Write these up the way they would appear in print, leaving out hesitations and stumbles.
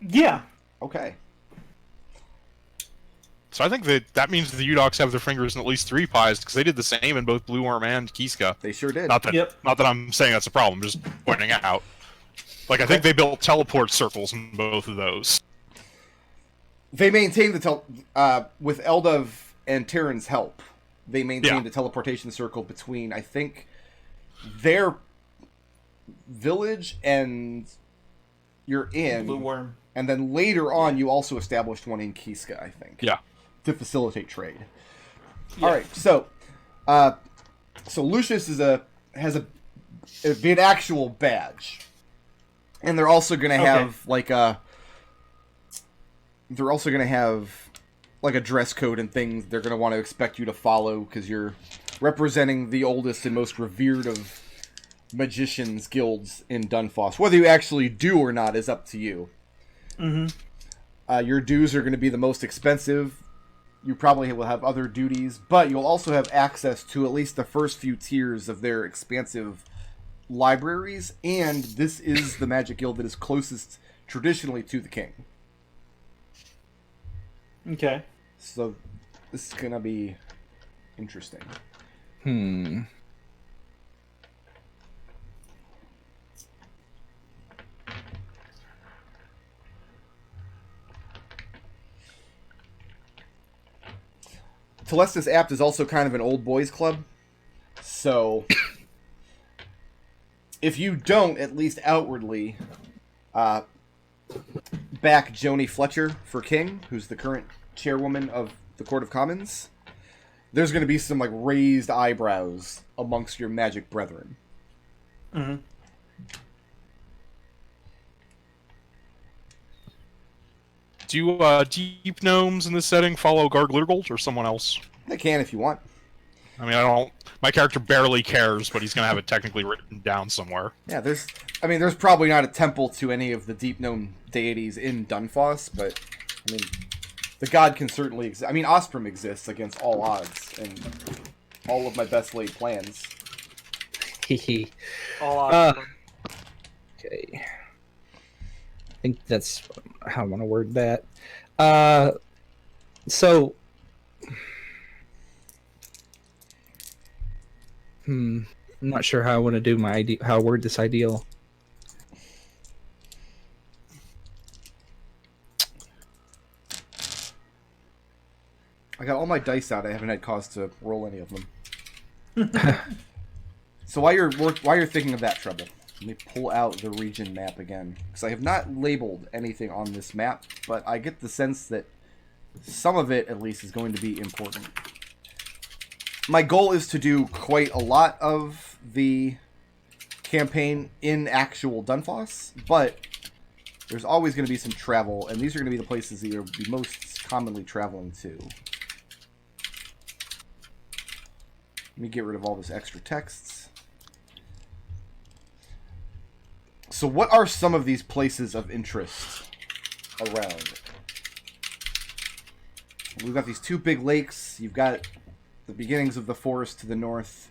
Yeah. Okay. So I think that means the Udocs have their fingers in at least 3 pies, because they did the same in both Blue Worm and Kiska. They sure did. Not that Yep. not that I'm saying that's a problem, just pointing out. Like, I Okay. think they built teleport circles in both of those. They maintained with Eldov and Tyran's help. They maintained a teleportation circle between, I think, their village and your inn. Blue Worm. And then later on, you also established one in Kiska, I think. Yeah. To facilitate trade. Yeah. All right, so Lucius has an actual badge, and they're also gonna have they're also gonna have like a dress code and things they're gonna want to expect you to follow because you're representing the oldest and most revered of magicians guilds in Dunfoss. Whether you actually do or not is up to you. Mm-hmm. Your dues are going to be the most expensive. You probably will have other duties, but you'll also have access to at least the first few tiers of their expansive libraries, and this is the magic guild that is closest traditionally to the king. Okay. So this is going to be interesting. Telestis Apt is also kind of an old boys club, so if you don't, at least outwardly, back Joni Fletcher for king, who's the current chairwoman of the Court of Commons, there's going to be some like raised eyebrows amongst your magic brethren. Mm-hmm. Do deep gnomes in this setting follow Garglurgles or someone else? They can if you want. I mean, I don't. My character barely cares, but he's gonna have it technically written down somewhere. Yeah, there's probably not a temple to any of the deep gnome deities in Dunfoss, but I mean, the god can certainly exist. I mean, Ostrom exists against all odds and all of my best laid plans. Hehe. All awesome. Okay. I think that's how I want to word that. So, I'm not sure how I want to do how I word this ideal. I got all my dice out. I haven't had cause to roll any of them. So while you're thinking of that, Treble, let me pull out the region map again, because I have not labeled anything on this map, but I get the sense that some of it, at least, is going to be important. My goal is to do quite a lot of the campaign in actual Dunfoss, but there's always going to be some travel, and these are going to be the places that you'll be most commonly traveling to. Let me get rid of all this extra texts. So what are some of these places of interest around? We've got these two big lakes. You've got the beginnings of the forest to the north.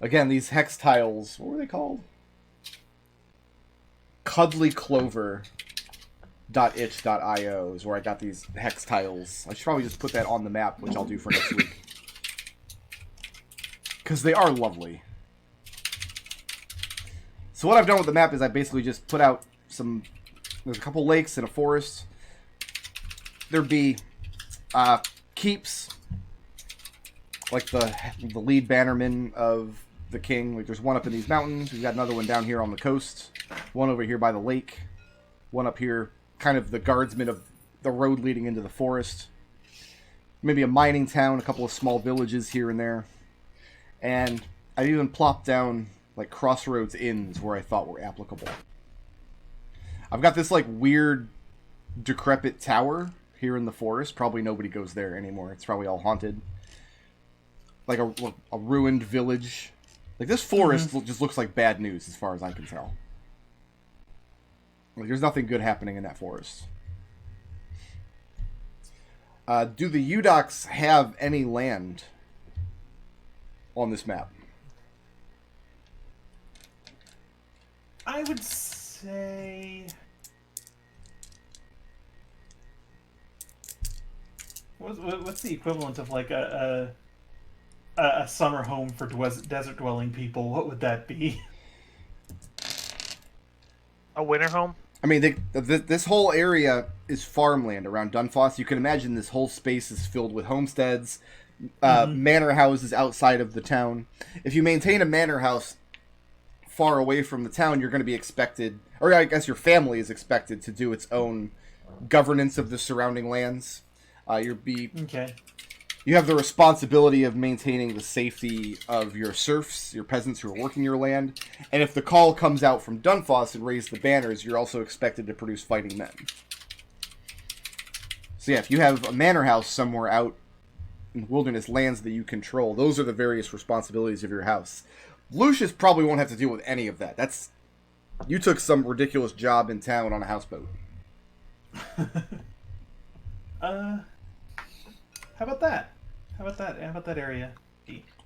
Again, these hex tiles, what were they called? Cuddlyclover.itch.io is where I got these hex tiles. I should probably just put that on the map, which I'll do for next week. Because they are lovely. So what I've done with the map is I basically just put out some... There's a couple lakes and a forest. There'd be keeps, like the lead bannerman of the king. Like there's one up in these mountains. We've got another one down here on the coast. One over here by the lake. One up here, kind of the guardsman of the road leading into the forest. Maybe a mining town, a couple of small villages here and there. And I've even plopped down like crossroads inns where I thought were applicable. I've got this like weird decrepit tower here in the forest. Probably nobody goes there anymore. It's probably all haunted. Like a ruined village. Like this forest just looks like bad news as far as I can tell. Like there's nothing good happening in that forest. Do the Udocs have any land on this map? I would say What's the equivalent of like a summer home for desert dwelling people? What would that be? A winter home? I mean, this whole area is farmland around Dunfoss. You can imagine this whole space is filled with homesteads, manor houses outside of the town. If you maintain a manor house far away from the town, you're going to be expected, or I guess your family is expected to do its own governance of the surrounding lands. Okay. You have the responsibility of maintaining the safety of your serfs, your peasants who are working your land, and if the call comes out from Dunfoss and raise the banners, you're also expected to produce fighting men. So yeah, if you have a manor house somewhere out in wilderness lands that you control, those are the various responsibilities of your house. Lucius probably won't have to deal with any of that. You took some ridiculous job in town on a houseboat. How about that? How about that area?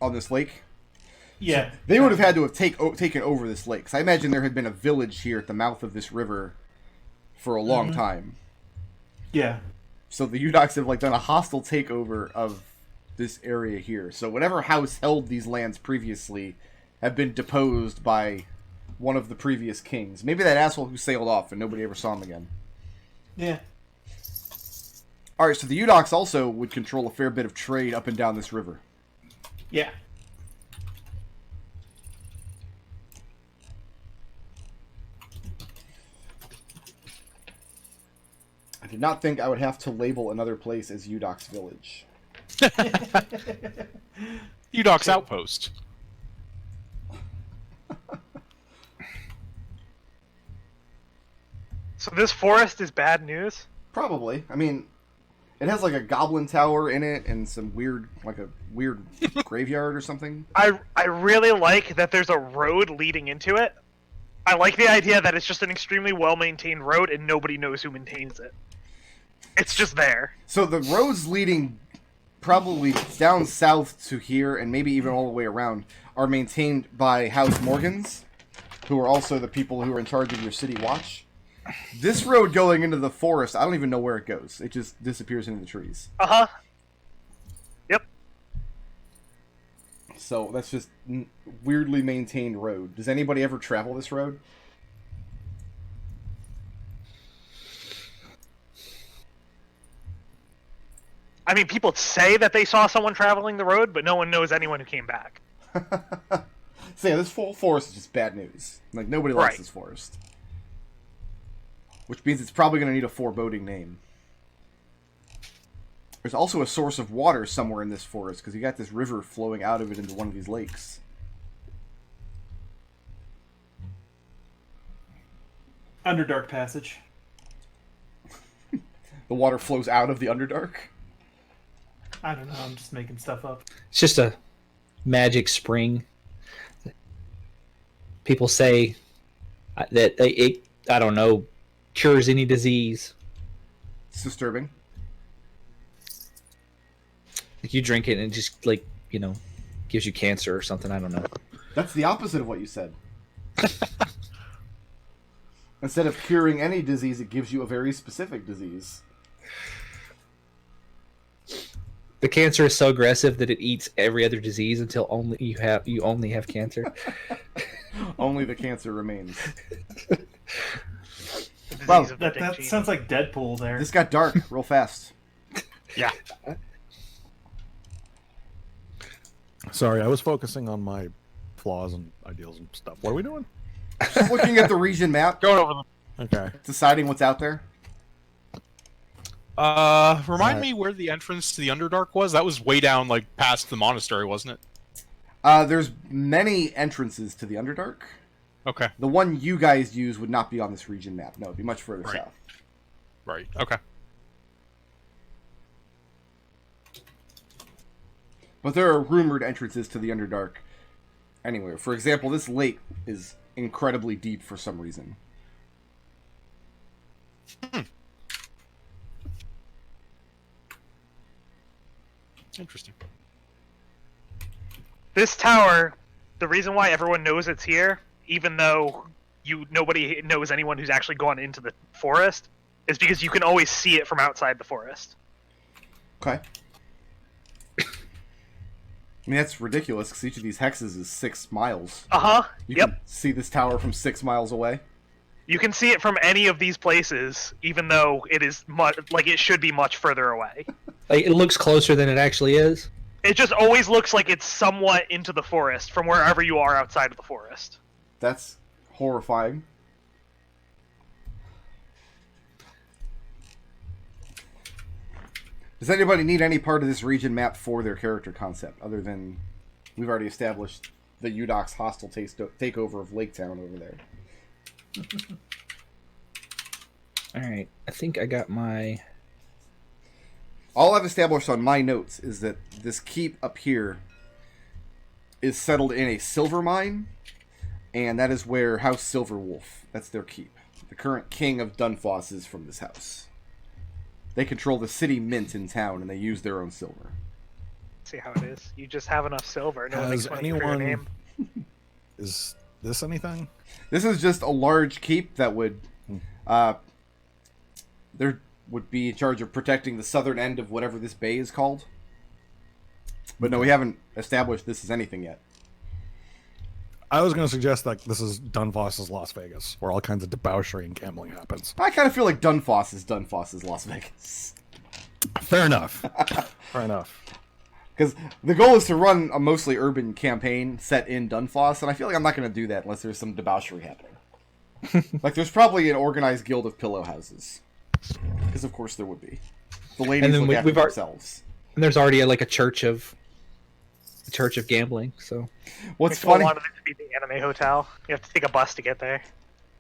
On this lake? Yeah. So they would have had to have taken over this lake. So I imagine there had been a village here at the mouth of this river for a long time. Yeah. So the Udocs have done a hostile takeover of this area here. So whatever house held these lands previously have been deposed by one of the previous kings. Maybe that asshole who sailed off and nobody ever saw him again. Yeah. Alright, so the Udocs also would control a fair bit of trade up and down this river. Yeah. I did not think I would have to label another place as Udocs Village. Udoc's Outpost. So this forest is bad news? Probably. I mean, it has a goblin tower in it and some weird, a weird graveyard or something. I really like that there's a road leading into it. I like the idea that it's just an extremely well-maintained road and nobody knows who maintains it. It's just there. So the roads leading probably down south to here and maybe even all the way around are maintained by House Morgans, who are also the people who are in charge of your city watch. This road going into the forest, I don't even know where it goes. It just disappears into the trees. Uh-huh. Yep. So that's just weirdly maintained road. Does anybody ever travel this road? I mean, people say that they saw someone traveling the road, but no one knows anyone who came back. So yeah, this full forest is just bad news. Nobody likes Right. this forest. Which means it's probably going to need a foreboding name. There's also a source of water somewhere in this forest, because you got this river flowing out of it into one of these lakes. Underdark Passage. The water flows out of the Underdark? I don't know, I'm just making stuff up. It's just a magic spring. People say that it, I don't know, cures any disease. It's disturbing. Like you drink it and it just gives you cancer or something. I don't know. That's the opposite of what you said. Instead of curing any disease, it gives you a very specific disease. The cancer is so aggressive that it eats every other disease until you only have cancer. Only the cancer remains. The Wow, disease of the That dick gene. sounds like Deadpool there. This got dark real fast. Yeah. Sorry, I was focusing on my flaws and ideals and stuff. What are we doing? Just looking at the region map, Going over Okay. deciding what's out there. Remind me where the entrance to the Underdark was? That was way down, past the monastery, wasn't it? There's many entrances to the Underdark. Okay. The one you guys use would not be on this region map. No, it'd be much further Right. south. Right. Okay. But there are rumored entrances to the Underdark anywhere. For example, this lake is incredibly deep for some reason. Interesting. This tower, the reason why everyone knows it's here, even though nobody knows anyone who's actually gone into the forest, is because you can always see it from outside the forest. Okay. I mean, that's ridiculous because each of these hexes is 6 miles. You Yep. can see this tower from 6 miles away. You can see it from any of these places, even though it is like it should be much further away. Like, it looks closer than it actually is. It just always looks like it's somewhat into the forest from wherever you are outside of the forest. That's horrifying. Does anybody need any part of this region map for their character concept, other than we've already established the Udok's hostile takeover of Lake Town over there? Alright, I think I got my... All I've established on my notes is that this keep up here is settled in a silver mine, and that is where House Silverwolf, that's their keep. The current king of Dunfoss is from this house. They control the city mint in town, and they use their own silver. See how it is. You just have enough silver. No one Has makes money for your anyone- name. Is this anything? This is just a large keep that would, there would be in charge of protecting the southern end of whatever this bay is called. But no, we haven't established this as anything yet. I was going to suggest that this is Dunfoss's Las Vegas, where all kinds of debauchery and gambling happens. I kind of feel like Dunfoss's Las Vegas. Fair enough. Fair enough. Because the goal is to run a mostly urban campaign set in Dunfoss, and I feel like I'm not going to do that unless there's some debauchery happening. Like, there's probably an organized guild of pillow houses. Because, of course, there would be. The ladies And then look after we've themselves. And there's already like a church of gambling, so... What's People funny, wanted it to be the anime hotel. You have to take a bus to get there.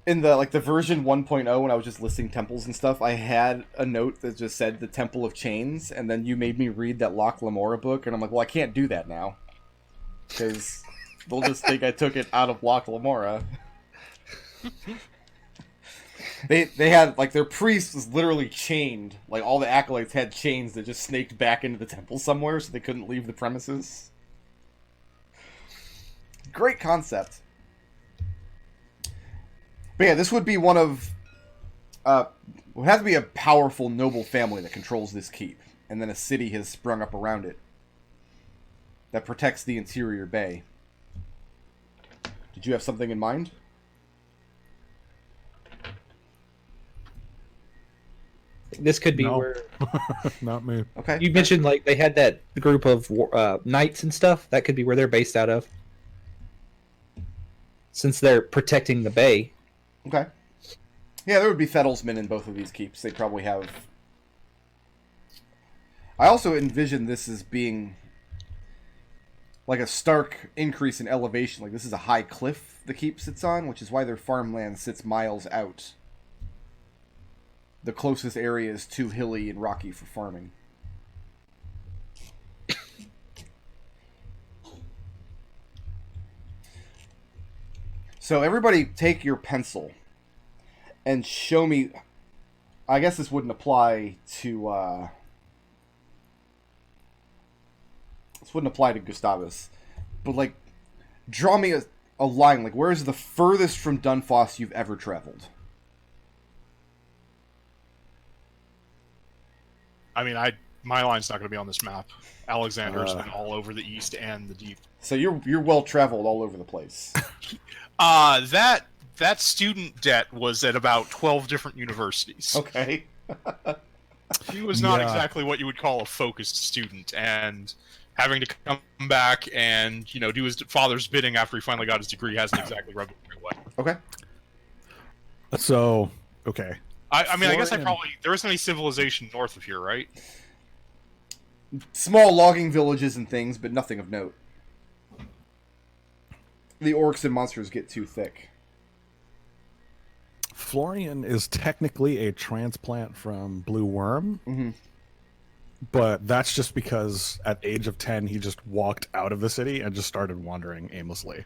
in the version 1.0, when I was just listing temples and stuff, I had a note that just said the Temple of Chains, and then you made me read that Loch Lamora book, and I'm like, well, I can't do that now. Because they'll just think I took it out of Loch Lamora. They had, like, their priest was literally chained. Like, all the acolytes had chains that just snaked back into the temple somewhere, so they couldn't leave the premises. Great concept. But yeah, this would be one of... it would have to be a powerful, noble family that controls this keep. And then a city has sprung up around it that protects the interior bay. Did you have something in mind? This could be No. where... Not me. Okay. You mentioned, like, they had that group of knights and stuff. That could be where they're based out of. Since they're protecting the bay. Okay. Yeah, there would be Fettlesmen in both of these keeps. They probably have... I also envision this as being like a stark increase in elevation. Like, this is a high cliff the keep sits on, which is why their farmland sits miles out. The closest area is too hilly and rocky for farming. So everybody take your pencil and show me... I guess this wouldn't apply to... This wouldn't apply to Gustavus. But, like, draw me a line. Like, where is the furthest from Dunfoss you've ever traveled? I mean, my line's not going to be on this map. Alexander's been all over the east and the deep. So you're well traveled all over the place. That student debt was at about 12 different universities. Okay. He was not Yeah. exactly what you would call a focused student, and having to come back and do his father's bidding after he finally got his degree hasn't exactly rubbed him the right way. Okay. So, okay. I mean, I guess Florian. there isn't any civilization north of here, right? Small logging villages and things, but nothing of note. The orcs and monsters get too thick. Florian is technically a transplant from Blue Worm, Mm-hmm. but that's just because at the age of 10 he just walked out of the city and just started wandering aimlessly.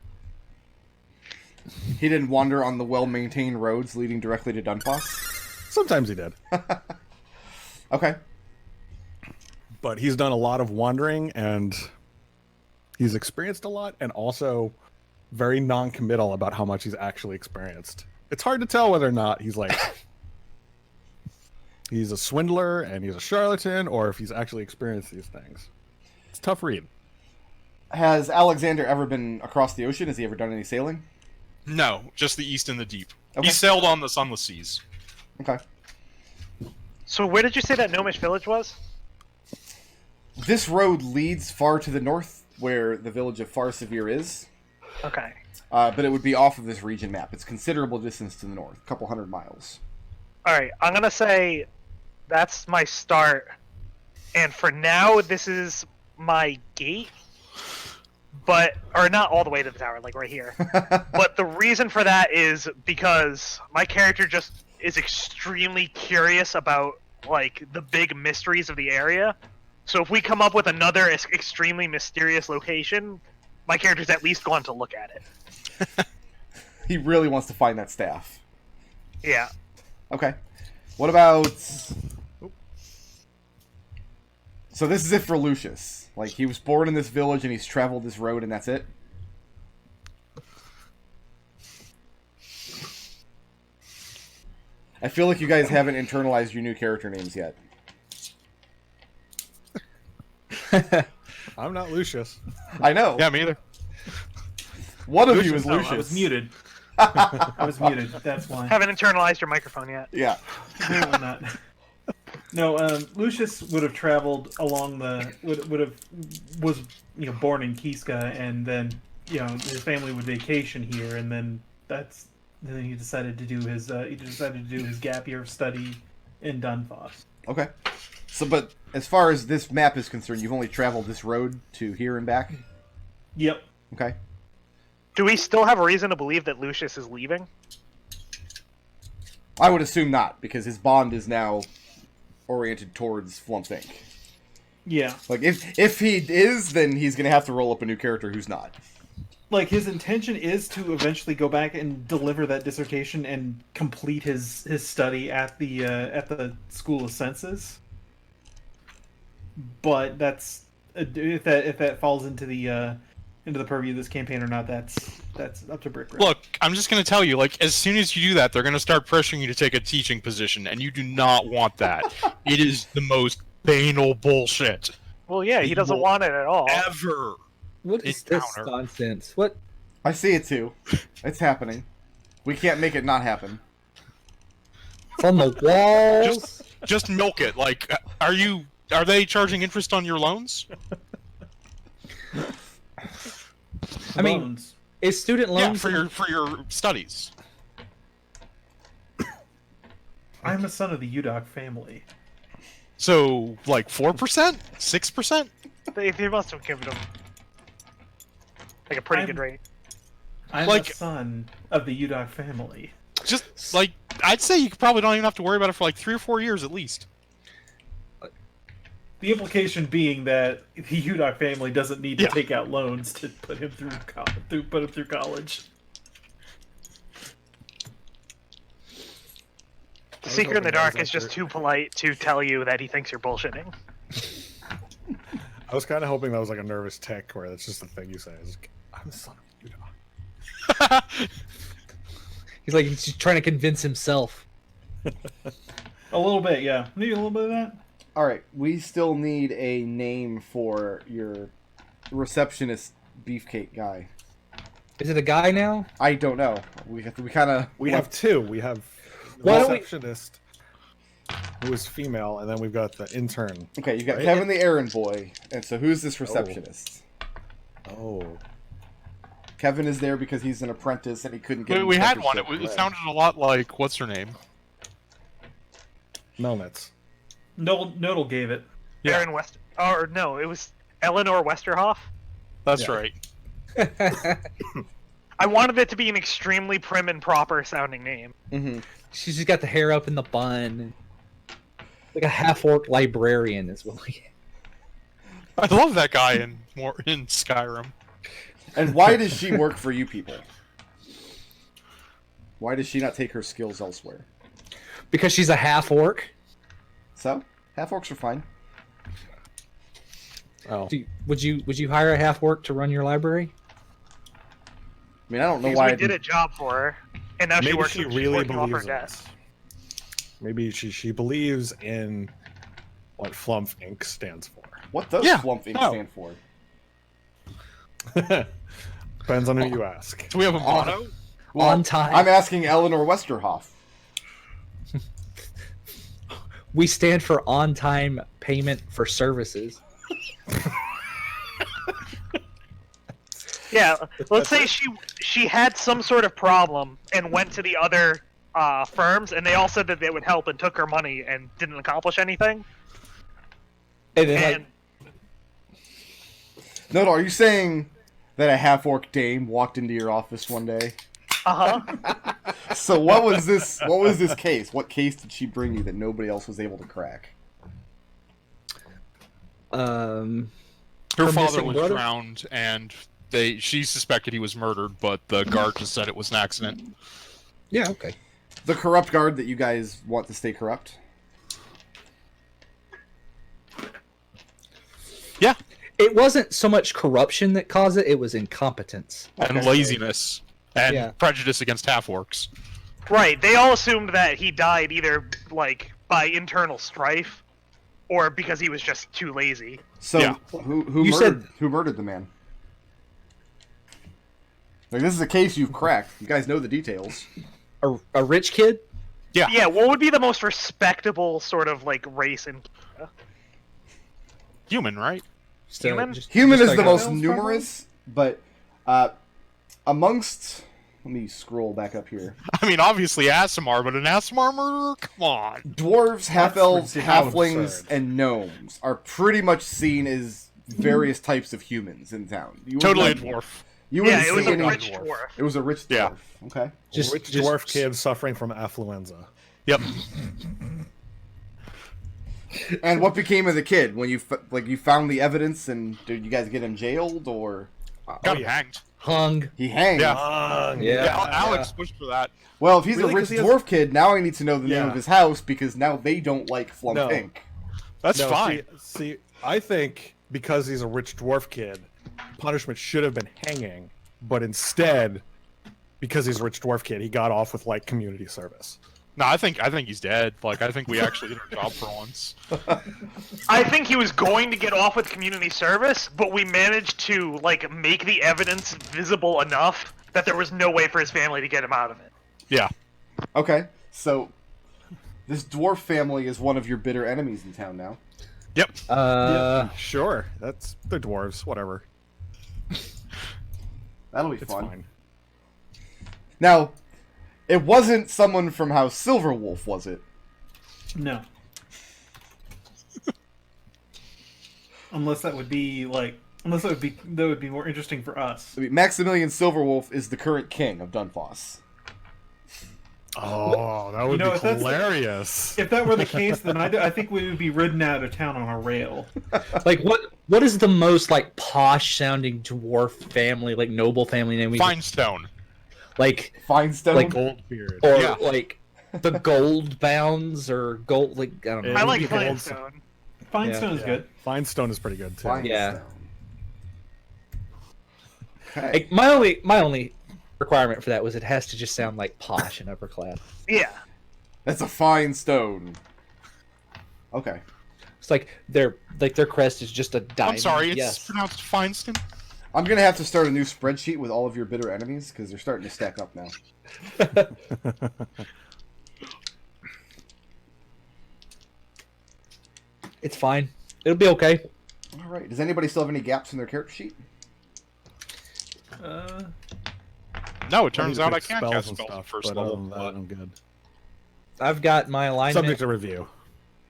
He didn't wander on the well-maintained roads leading directly to Dunfoss? Sometimes he did. Okay. But he's done a lot of wandering and he's experienced a lot and also very non-committal about how much he's actually experienced. It's hard to tell whether or not he's like he's a swindler and he's a charlatan, or if he's actually experienced these things. It's a tough read. Has Alexander ever been across the ocean? Has he ever done any sailing? No, just the east and the deep. Okay. He sailed on the sunless seas. Okay. So where did you say that Gnomish village was? This road leads far to the north, where the village of Farsevere is. Okay. But it would be off of this region map. It's considerable distance to the north, a couple hundred miles. Alright, I'm gonna say that's my start. And for now, this is my gate. Or not all the way to the tower, like right here. But the reason for that is because my character just is extremely curious about, like, the big mysteries of the area. So if we come up with another extremely mysterious location, my character's at least going to look at it. He really wants to find that staff. Yeah. Okay. What about... So this is it for Lucius. Like, he was born in this village and he's traveled this road and that's it? I feel like you guys haven't internalized your new character names yet. I'm not Lucius. I know. Yeah, me either. One of you is Oh, Lucius. I was muted. I was muted. That's why. Haven't internalized your microphone yet. Yeah. No, I'm not. No, Lucius would have traveled along the was born in Kiska, and then his family would vacation here, and then he decided to do his gap year of study in Dunfoss. Okay. So, but as far as this map is concerned, you've only traveled this road to here and back? Yep. Okay. Do we still have a reason to believe that Lucius is leaving? I would assume not, because his bond is now oriented towards Flumph Inc. Yeah. Like, if he is, then he's going to have to roll up a new character who's not. Like, his intention is to eventually go back and deliver that dissertation and complete his study at the School of Senses. But that's if that falls into the purview of this campaign or not, that's up to Brick. Look, I'm just going to tell you, like, as soon as you do that, they're going to start pressuring you to take a teaching position, and you do not want that. It is the most banal bullshit. Well, yeah, he doesn't want it at all. Ever. What is this Encounter. nonsense? What? I see it too. It's happening. We can't make it not happen. From the walls? Just milk it. Like, are they charging interest on your loans? I mean, Loans. is student Yeah, loans for your studies. I'm a son of the Udok family. So, like 4%? 6%? They must have given him like a pretty I'm- good rate. I'm Like- a son of the Udok family. Just, like, I'd say you probably don't even have to worry about it for like 3 or 4 years at least. The implication being that the Udok family doesn't need to Yeah. take out loans to put him through college. The Seeker in the Dark is just too polite to tell you that he thinks you're bullshitting. I was kind of hoping that was like a nervous tick, where that's just the thing you say. Is, I'm the son of Utah. he's just trying to convince himself. A little bit, yeah. Maybe a little bit of that. Alright, we still need a name for your receptionist beefcake guy. Is it a guy now? I don't know. We kind of... We have two. We have the Why don't we- receptionist, who is female, and then we've got the intern. Okay, you've got Right? Kevin the errand boy, and so who's this receptionist? Oh. Kevin is there because he's an apprentice and he couldn't get. We an had one. apprenticeship. It sounded a lot like, what's her name? Melnitz. Nodal gave it. Yeah. Aaron West, or no, it was Eleanor Westerhoff. That's Yeah. right. I wanted it to be an extremely prim and proper sounding name. Mm-hmm. She's just got the hair up in the bun. Like a half-orc librarian is what we... I love that guy in Skyrim. And why does she work for you people? Why does she not take her skills elsewhere? Because she's a half-orc. So, half orcs are fine. Oh. Would you hire a half-orc to run your library? I mean, I don't know Because why. we did a job for her, and now she Maybe works. she she's really working off her believes in desk. us. Maybe she believes in what Flumph Inc. stands for. What does Yeah, Flumph Inc. no. stand for? Depends on who you ask. Do we have a motto? Well, On time. I'm asking Eleanor Westerhoff. We stand for on-time payment for services. Yeah, let's say she had some sort of problem and went to the other firms, and they all said that they would help and took her money and didn't accomplish anything. And then, And Nodal, are you saying that a half-orc dame walked into your office one day? So what was this? What was this case? What case did she bring you that nobody else was able to crack? Her Her father missing was brother? drowned, and she suspected he was murdered, but the guard just said it was an accident. yeah, okay. The corrupt guard that you guys want to stay corrupt? Yeah, It wasn't so much corruption that caused it; it was incompetence. and Okay. laziness, and Yeah. prejudice against half-orcs. right, they all assumed that he died either like by internal strife or because he was just too lazy. So Yeah. who You murdered the man? Like, this is a case you've cracked. You guys know the details. A rich kid. Yeah. Yeah, what would be the most respectable sort of like race in Human, right? So Human? Human is like the a- most numerous, but amongst... Let me scroll back up here. I mean, obviously Asimar, but an Asimar murderer? Come on. Dwarves, half-elves, ridiculous. halflings, Absurd. and gnomes are pretty much seen as various types of humans in town. You Totally a wouldn't- dwarf. You Yeah, wouldn't it was see a any... rich dwarf. It was a rich dwarf. Yeah. Okay. Rich dwarf kid suffering from affluenza. Yep. And what became of the kid when you you found the evidence, and did you guys get him jailed, or Got yeah. hanged. hung. he hanged? Yeah. Yeah. Yeah, Alex pushed for that. Well, if he's Really? a rich 'Cause he has- dwarf kid, now I need to know the name Yeah. of his house, because now they don't like Flumph No. Inc. That's No, fine. See, I think because he's a rich dwarf kid, punishment should have been hanging, but instead, because he's a rich dwarf kid, he got off with like community service. No, I think he's dead. Like, I think we actually did our job for once. I think he was going to get off with community service, but we managed to like make the evidence visible enough that there was no way for his family to get him out of it. Yeah. Okay, so this dwarf family is one of your bitter enemies in town now. Yep. Sure, they're dwarves, whatever. That'll be It's fun. fine. Now, it wasn't someone from House Silverwolf, was it? No. Unless that would be more interesting for us. I mean, Maximilian Silverwolf is the current king of Dunfoss. Oh, that would know, be if that's- hilarious. If that were the case, then I think we would be ridden out of town on a rail. Like what is the most like posh sounding dwarf family, like noble family name we Finestone. like Finestone? Like- Goldbeard. or Yeah. like the gold bounds or gold like I don't know. Yeah. I like Maybe gold- Flintstone. Finestone is good. Finestone is pretty good too. Finestone. Yeah. Okay. Like, my only requirement for that was it has to just sound like posh and upper class. Yeah. That's a fine stone. Okay. It's like their crest is just a diamond. I'm sorry, it's yes. pronounced Finestone. I'm gonna have to start a new spreadsheet with all of your bitter enemies, because they're starting to stack up now. It's fine. It'll be okay. Alright, does anybody still have any gaps in their character sheet? No, it I turns need to out I pick can't cast and spells stuff, first but level. other than that, I'm good. I've got my alignment. Subject to review.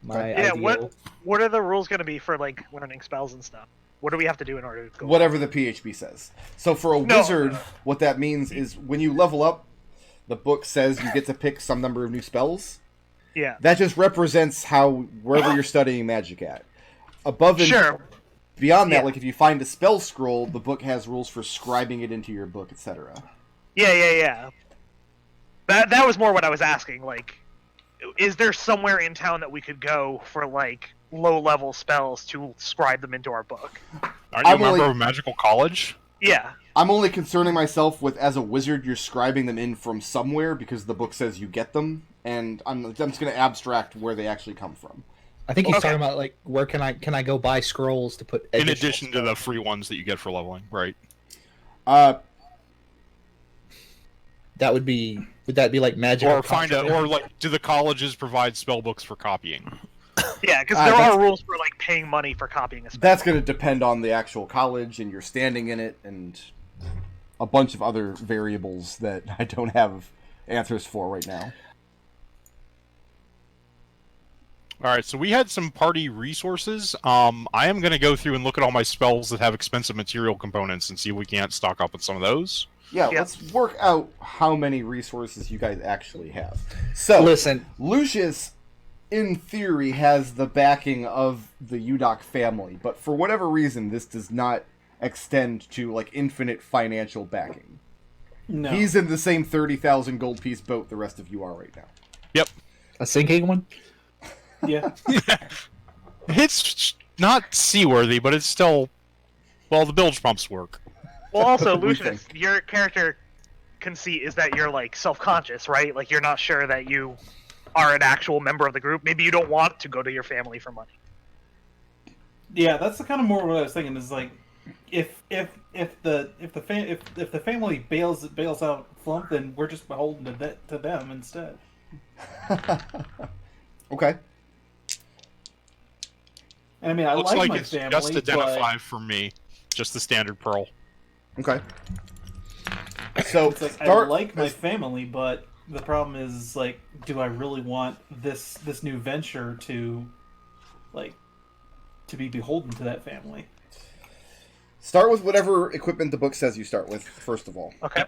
My Yeah, ideal. what are the rules going to be for like learning spells and stuff? What do we have to do in order to go? Whatever the PHB says. So for a No. wizard, what that means is when you level up, the book says you get to pick some number of new spells. Yeah. That just represents how wherever you're studying magic at. Above and Sure. beyond that, Yeah. like if you find a spell scroll, the book has rules for scribing it into your book, etc. Yeah. That was more what I was asking. Like, is there somewhere in town that we could go for like low-level spells to scribe them into our book? Aren't you I'm a member only- of Magical College? Yeah. I'm only concerning myself with, as a wizard, you're scribing them in from somewhere because the book says you get them, and I'm just going to abstract where they actually come from. I think he's Okay. talking about like where can I go buy scrolls to put In additional addition to the free ones that you get for leveling, right? Would that be like magic? Or do the colleges provide spell books for copying? Yeah, because there are rules for like paying money for copying a spell. That's going to depend on the actual college and your standing in it, and a bunch of other variables that I don't have answers for right now. All right, so we had some party resources. I am going to go through and look at all my spells that have expensive material components and see if we can't stock up on some of those. Yeah, Yeah. let's work out how many resources you guys actually have. So, Listen, Lucius, in theory, has the backing of the Udok family, but for whatever reason, this does not extend to, like, infinite financial backing. No. He's in the same 30,000 gold piece boat the rest of you are right now. Yep. a sinking one. Yeah. It's not seaworthy, but it's still... Well, the bilge pumps work. Well, also, We Lucius, your character conceit is that you're like self-conscious, right? Like you're not sure that you are an actual member of the group. Maybe you don't want to go to your family for money. Yeah, that's the kind of more what I was thinking is like, if the family bails out Flumph, then we're just beholden to them instead. Okay. And I mean, I Looks like like my it's family, just identify but for me. Just the standard pearl. Okay. So, it's like I start... like my family, but the problem is like, do I really want this new venture to be beholden to that family? Start with whatever equipment the book says you start with, first of all. Okay.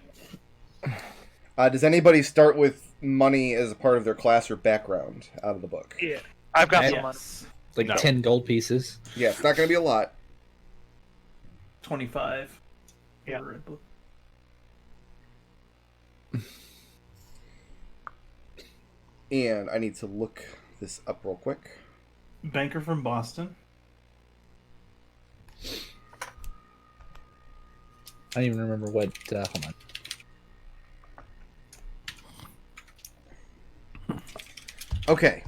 Does anybody start with money as a part of their class or background out of the book? Yeah, I've got Yes. some money. Like No. 10 gold pieces. Yeah, it's not going to be a lot. 25. Yeah. For Red Bull. And I need to look this up real quick. Banker from Boston. I don't even remember what. Hold on. Okay.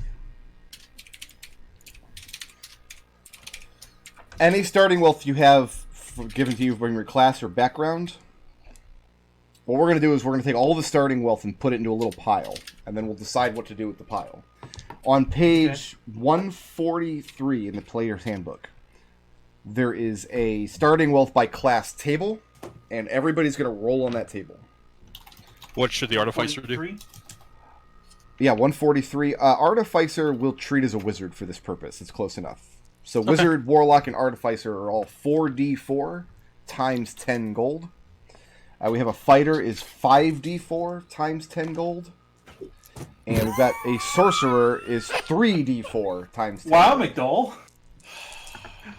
Any starting wealth you have given to you from your class or background, what we're going to do is we're going to take all the starting wealth and put it into a little pile, and then we'll decide what to do with the pile. On page 143 in the Player's Handbook, there is a starting wealth by class table, and everybody's going to roll on that table. What should the Artificer do? 43? Yeah, 143. Artificer will treat as a wizard for this purpose. It's close enough. So Wizard, Warlock, and Artificer are all 4d4 times 10 gold. We have a Fighter is 5d4 times 10 gold. And we've got a Sorcerer is 3d4 times 10 Wow, gold. McDohl.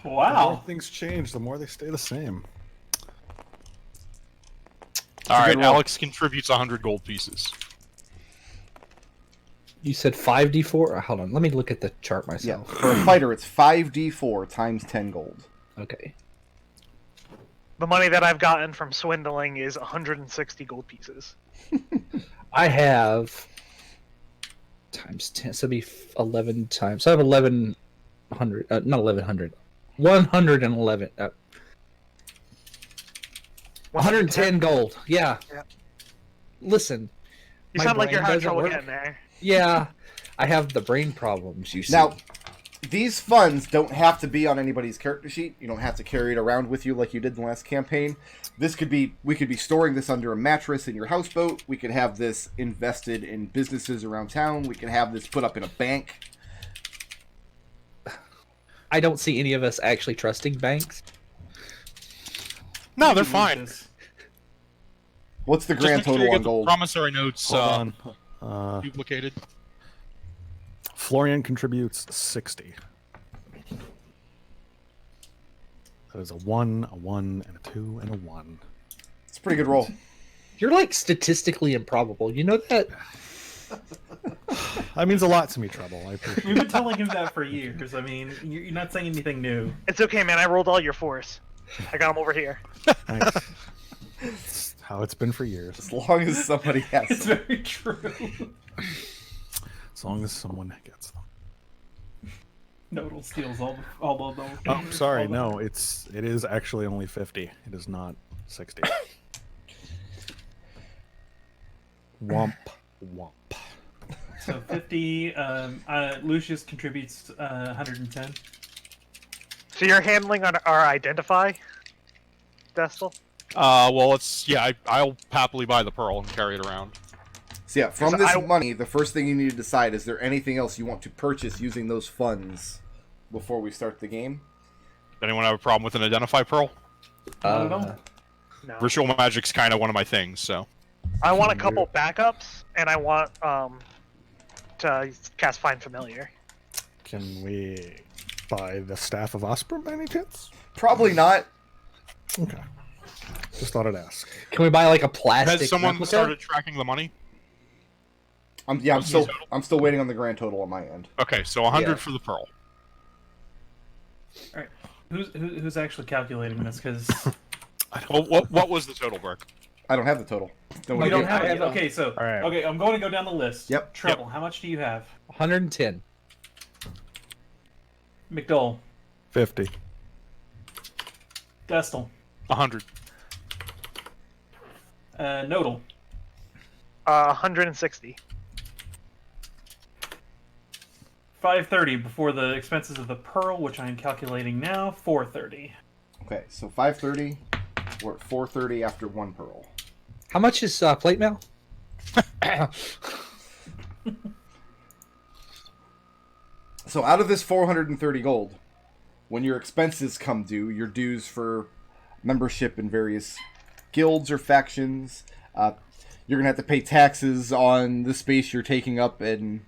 The more Wow. things change, the more they stay the same. All a right, good roll. Alex contributes 100 gold pieces. You said 5d4? Hold on, let me look at the chart Yeah, myself. for a Fighter, it's 5d4 times 10 gold. Okay. The money that I've gotten from swindling is 160 gold pieces. I have times 10, so it'd be 11 times. So I have 1100, not 1100, 111. 110 gold. Yeah. Yeah. Listen. You my sound like you're brain having doesn't trouble work. getting there. Yeah. I have the brain problems, you see. Now, these funds don't have to be on anybody's character sheet. You don't have to carry it around with you like you did in the last campaign. This could be, we could be storing this under a mattress in your houseboat. We could have this invested in businesses around town. We could have this put up in a bank. I don't see any of us actually trusting banks. No, they're fine. What's the Just grand make sure you total get on the gold? promissory notes Hold on. duplicated. Florian contributes 60. That is a 1, a 1, and a 2, and a 1. It's a pretty good roll. You're like statistically improbable. You know that? That means a lot to me, Treble. I appreciate We've been telling him that for years. I mean, you're not saying anything new. It's okay, man. I rolled all your fours. I got them over here. it. Thanks. It's how it's been for years. As long as somebody It's has. very true. As long as someone gets them. Nodal steals all the. Oh, sorry. No, it is actually only 50. It is not 60. Womp womp. So 50. Lucius contributes 110. So you're handling our identify, Destil? Well, I'll happily buy the pearl and carry it around. So yeah, from Because this money, the first thing you need to decide, is there anything else you want to purchase using those funds before we start the game? Anyone have a problem with an identify pearl? Not at all. No. Ritual magic's kind of one of my things, so. I want a couple backups, and I want to cast Find Familiar. Can we buy the Staff of Osprim by any chance? Probably not. Okay. Just thought I'd ask. Can we buy like a plastic? Has someone replica? started tracking the money? I'm still waiting on the grand total on my end. Okay, so 100 Yeah. for the pearl. All right. Who's actually calculating this? Because Well, what was the total, Burke? I don't have the total. we don't have I it. have Yet. a- Okay, so All right. okay, I'm going to go down the list. Yep. Treble. How much do you have? 110. McDohl. 50. Destil. 100. Nodal. 160. 530 before the expenses of the pearl, which I am calculating now. 430. Okay, so 530. We're at 430 after one pearl. How much is plate mail? So out of this 430 gold, when your expenses come due, your dues for membership in various guilds or factions, you're going to have to pay taxes on the space you're taking up, and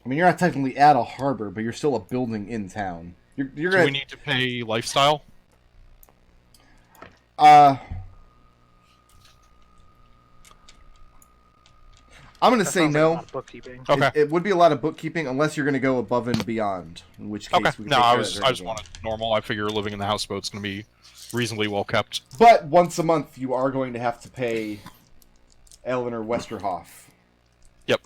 I mean, you're not technically at a harbor, but you're still a building in town. You're Do going we need to pay lifestyle? I'm going to That say sounds like a no. lot of bookkeeping. Okay. It would be a lot of bookkeeping unless you're going to go above and beyond, in which case Okay. we can No, take I care of was that I just during the wanted normal. I figure living in the houseboat's going to be reasonably well kept. game. But once a month, you are going to have to pay Eleanor Westerhoff. Yep.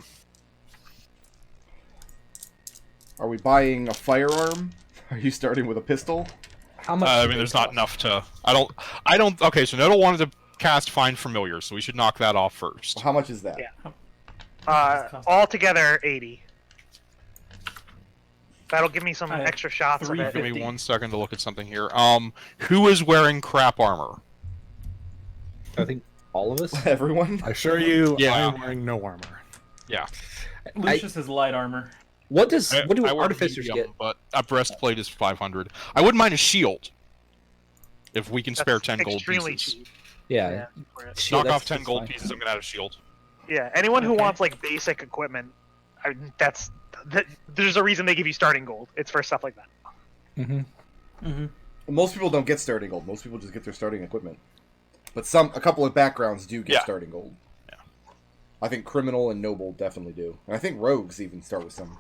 Are we buying a firearm? Are you starting with a pistol? How much? I mean, there's not enough to. I don't. Okay, so Nodal wanted to cast Find Familiar, so we should knock that off first. How much is that? Yeah. Altogether 80. That'll give me some I have extra shots of it. Give me 50. 1 second to look at something here. Who is wearing crap armor? I think all of us. Everyone? I assure you, Yeah. I am wearing no armor. Yeah. Lucius has light armor. What do I wear artificers medium, get? But a breastplate is 500. I wouldn't mind a shield. If we can spare That's 10 gold extremely pieces. cheap. Yeah. Yeah, for it. Shield, Knock off that's 10 gold fine. pieces, I'm gonna add a shield. Yeah, anyone who Okay. wants like basic equipment, there's a reason they give you starting gold. It's for stuff like that. Mm-hmm. Most people don't get starting gold. Most people just get their starting equipment. But a couple of backgrounds do get Yeah. starting gold. Yeah. I think criminal and noble definitely do. And I think rogues even start with some.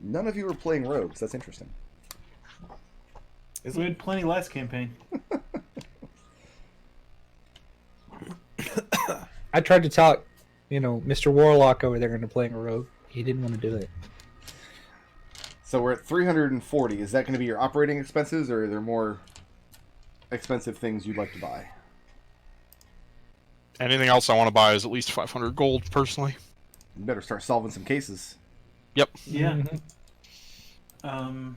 None of you are playing rogues. That's interesting. We had plenty last campaign. I tried to talk, Mr. Warlock over there into playing a rogue. He didn't want to do it. So we're at 340. Is that going to be your operating expenses, or are there more expensive things you'd like to buy? Anything else I want to buy is at least 500 gold, personally. You better start solving some cases. Yep. Yeah. Mhm.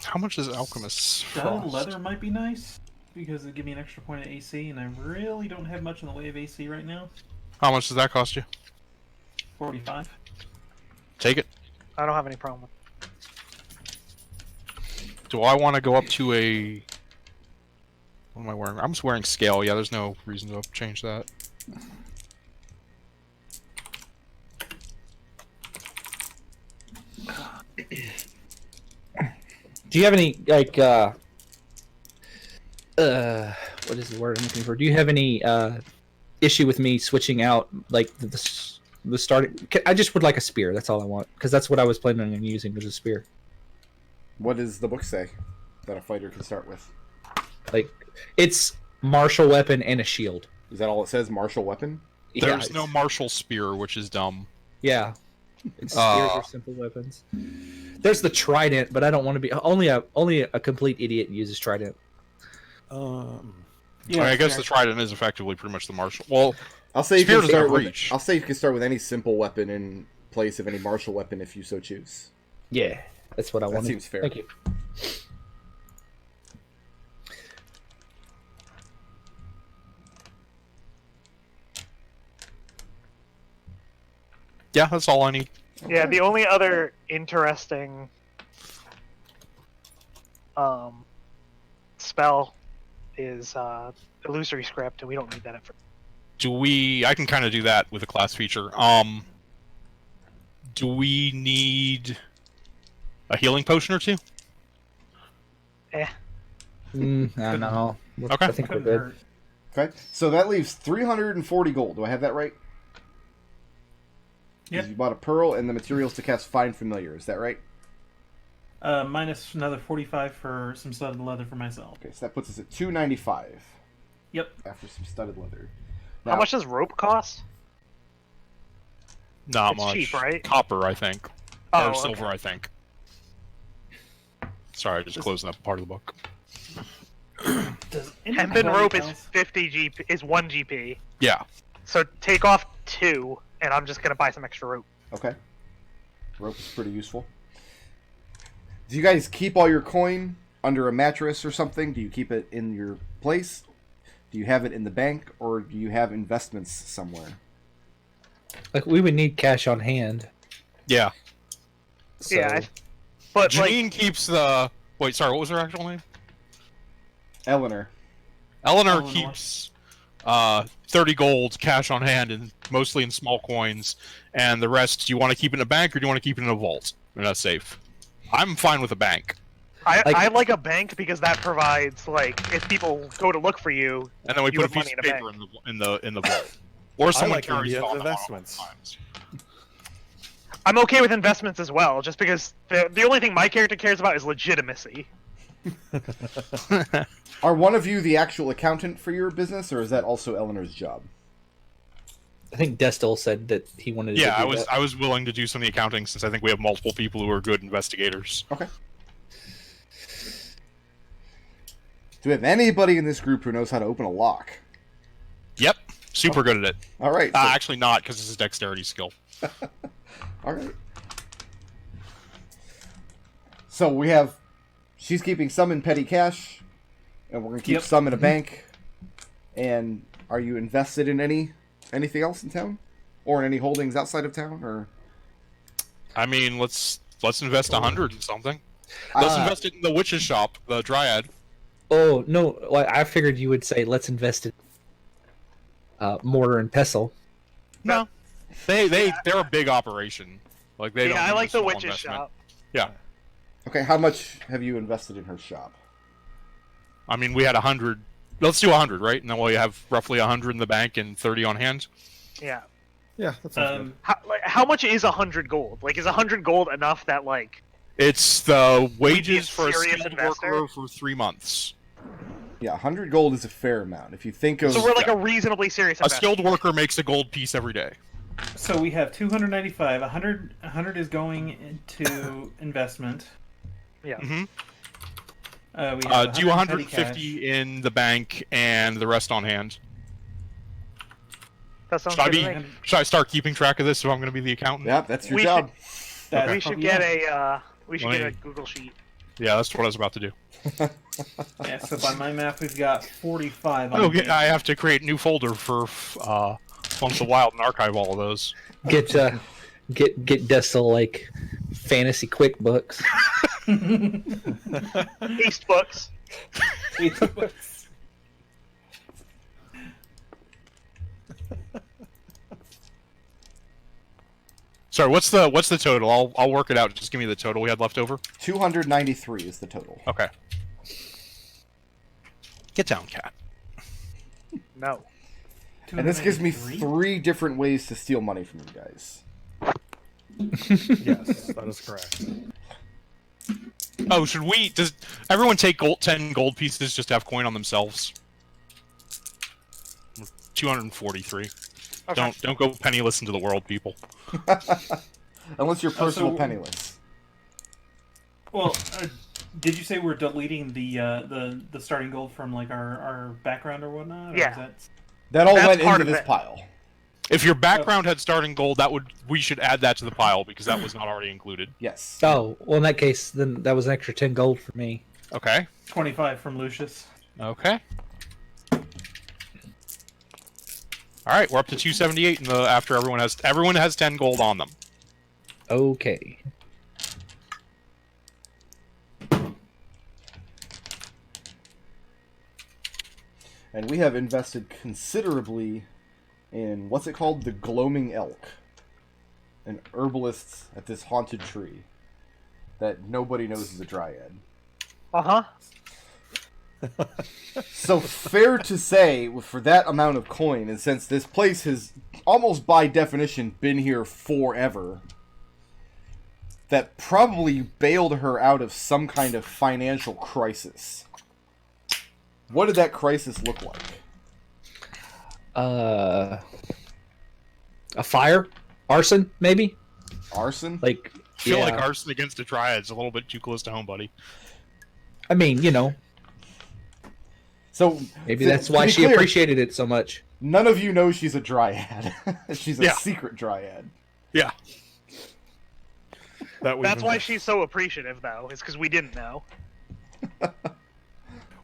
How much is Alchemist's Studded Frost? leather might be nice because it'd give me an extra point of AC, and I really don't have much in the way of AC right now. How much does that cost you? 45. Take it. I don't have any problem with Do I want to go up to a... What am I wearing? I'm just wearing scale. Yeah, there's no reason to change that. Do you have any what is the word I'm looking for? Do you have any issue with me switching out like the starting? I just would like a spear. That's all I want because that's what I was planning on using was a spear. What does the book say that a fighter can start with? Like it's martial weapon and a shield. Is that all it says? Martial weapon? There's yeah, no martial spear, which is dumb. Yeah. It's spears are simple weapons. There's the trident, but I don't want to be only a complete idiot uses trident. Yeah, I guess fair. the trident is effectively pretty much the martial. Well, I'll say you Spear can doesn't start have with. reach. I'll say you can start with any simple weapon in place of any martial weapon if you so choose. Yeah, that's what I That wanted. seems fair. Thank you. yeah, that's all I need. Yeah, the only other interesting spell is illusory script, and we don't need that at first. I can kind of do that with a class feature. Do we need a healing potion or two? Eh. I don't know. Okay. I think we're Couldn't good. hurt. Okay, so that leaves 340 gold. Do I have that right? Yep. You bought a pearl and the materials to cast Find Familiar. Is that right? Minus another 45 for some studded leather for myself. Okay, so that puts us at 295 Yep. after some studded leather. How Now, much does rope cost? Not It's much. cheap, right? Copper, I think. Oh, Or silver, okay. I think. Sorry, just closing up part of the book. Does Hempen rope is else? 50 GP, is 1 GP. Yeah. So take off 2, and I'm just gonna buy some extra rope. Okay. Rope is pretty useful. Do you guys keep all your coin under a mattress or something? Do you keep it in your place? Do you have it in the bank, or do you have investments somewhere? Like we would need cash on hand. Yeah. So, Yeah, but Janine keeps the... Wait, sorry, what was her actual name? Eleanor. Eleanor Eleanor. keeps 30 gold cash on hand, and mostly in small coins, and the rest, do you want to keep it in a bank or do you want to keep it in a vault? And that's safe. I'm fine with a bank. I like a bank because that provides, like, if people go to look for you, And then we You put a have piece money of in a paper in the vault. Or someone like carries it India's on them investments. times. I'm okay with investments as well, just because the only thing my character cares about is legitimacy. Are one of you the actual accountant for your business, or is that also Eleanor's job? I think Destil said that he wanted to Yeah, do that. I was willing to do some of the accounting since I think we have multiple people who are good investigators. Okay. Do we have anybody in this group who knows how to open a lock? Yep, super good at it. All right. So, Actually not, because it's a dexterity skill. all right. So we have... She's keeping some in petty cash, and we're going to keep Yep. some in a bank. And are you invested in anything else in town? Or in any holdings outside of town? Or I mean, let's invest 100 in something. Let's invest it in the witch's shop, the dryad. Oh no! Well, I figured you would say let's invest in mortar and pestle. No, they're a big operation. Like they don't. Yeah, I need like a the small witch's investment. shop. Yeah, okay, how much have you invested in her shop? I mean, we had 100. Let's do 100, right? And then we'll have roughly 100 in the bank and 30 on hand. Yeah. Yeah, that sounds good. How much is 100 gold? Like, is 100 gold enough that, like... It's the Would be a wages for a serious skilled investor? worker for 3 months. Yeah, 100 gold is a fair amount. If you think of... So we're like a reasonably serious A investor. skilled worker makes a gold piece every day. So we have 295. 100 is going into investment. Yeah. Mm-hmm. We have Do 100 petty cash. 150 in the bank and the rest on hand. That sounds Should I, good to be, me. should I start keeping track of this if I'm going to be the accountant? Yeah, that's your We job. That's We should probably get it. a Google sheet. Yeah, that's what I was about to do. Yeah, so by my math, we've got 45 on Oh, hand. I have to create a new folder for Flumph the Wild and archive all of those. Get Destil like fantasy QuickBooks. East books. Sorry, what's the total? I'll work it out. Just give me the total we had left over. 293 is the total. Okay. Get down, cat. No. And this gives me 293? 3 different ways to steal money from you guys. Yes, that is correct. Oh, does everyone take 10 gold pieces just to have coin on themselves? 243. Okay. Don't go penniless into the world, people. Unless you're personal so- penniless. Well, did you say we're deleting the starting gold from like our background or whatnot? Or Yeah. is that... That all That's went part into of this it. pile. If your background had starting gold, we should add that to the pile because that was not already included. Yes. Oh, well, in that case, then that was an extra 10 gold for me. Okay. 25 from Lucius. Okay. All right, we're up to 278 in the after everyone has 10 gold on them. Okay. And we have invested considerably in, what's it called? The Gloaming Elk. An herbalist at this haunted tree that nobody knows is a dryad. Uh-huh. So fair to say, for that amount of coin, and since this place has almost by definition been here forever, that probably bailed her out of some kind of financial crisis. What did that crisis look like? A fire? Arson, maybe? Arson? Like, I feel yeah. like arson against a dryad's a little bit too close to home, buddy. I mean, you know, So maybe to- that's to why be she clear, appreciated it so much. None of you know she's a dryad. She's a Yeah. secret dryad. Yeah. That's why she's so appreciative, though, is because we didn't know.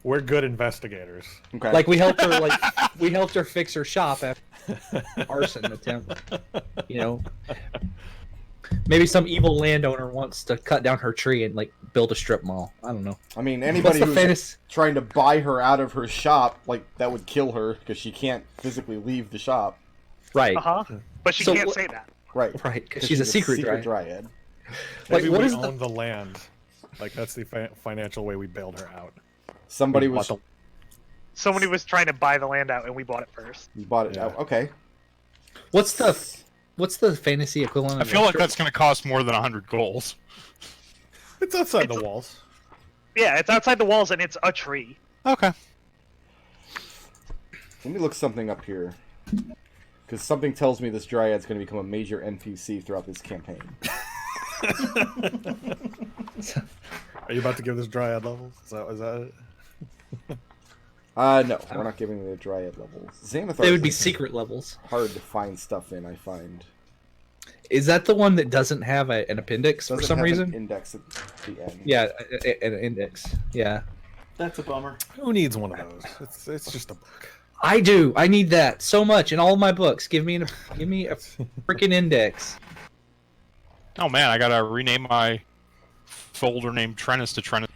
We're good investigators. Okay. Like we helped her fix her shop after arson attempt. You know, maybe some evil landowner wants to cut down her tree and like build a strip mall. I don't know. I mean, What's anybody the who's fantasy? trying to buy her out of her shop, like, that would kill her because she can't physically leave the shop. Right, Uh-huh. But she So can't what- say that. Right. right, because she's a secret dryad. dryad. Like, Maybe what we is the- own the land. Like, that's the financial way we bailed her out. Somebody We was... bought Somebody was trying to buy the land out, and we bought it first. You bought it Yeah. out. Okay. What's the fantasy equivalent? I of feel a like strip- that's going to cost more than 100 gold. It's outside It's- the walls. Yeah, it's outside the walls, and it's a tree. Okay. Let me look something up here. Because something tells me this dryad's going to become a major NPC throughout this campaign. Are you about to give this dryad levels? Is that it? No, we're not giving the dryad levels. Xanathar They would be is secret levels. hard to find stuff in, I find. Is that the one that doesn't have an appendix for Doesn't some have an reason? index at the end. Yeah, an index. Yeah, That's a bummer. Who needs one of those? It's just a book. I do. I need that so much in all of my books. Give me a freaking index. Oh man, I got to rename my folder named Trennis to Trennis.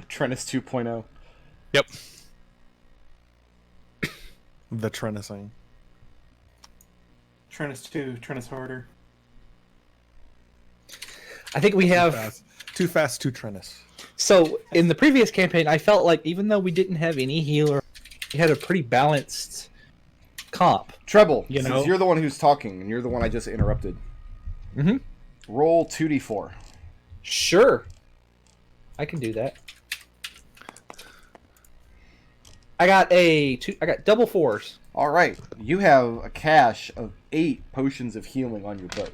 Trennis 2.0. Yep. The Trennising. Trennis 2, Trennis Harder. I think we have. Too fast, too Trennis. So in the previous campaign, I felt like even though we didn't have any healer, we had a pretty balanced comp. Treble, You since know? you're the one who's talking, and you're the one I just interrupted, Mhm. roll 2d4. Sure, I can do that. I got double fours. All right, you have a cache of 8 potions of healing on your boat.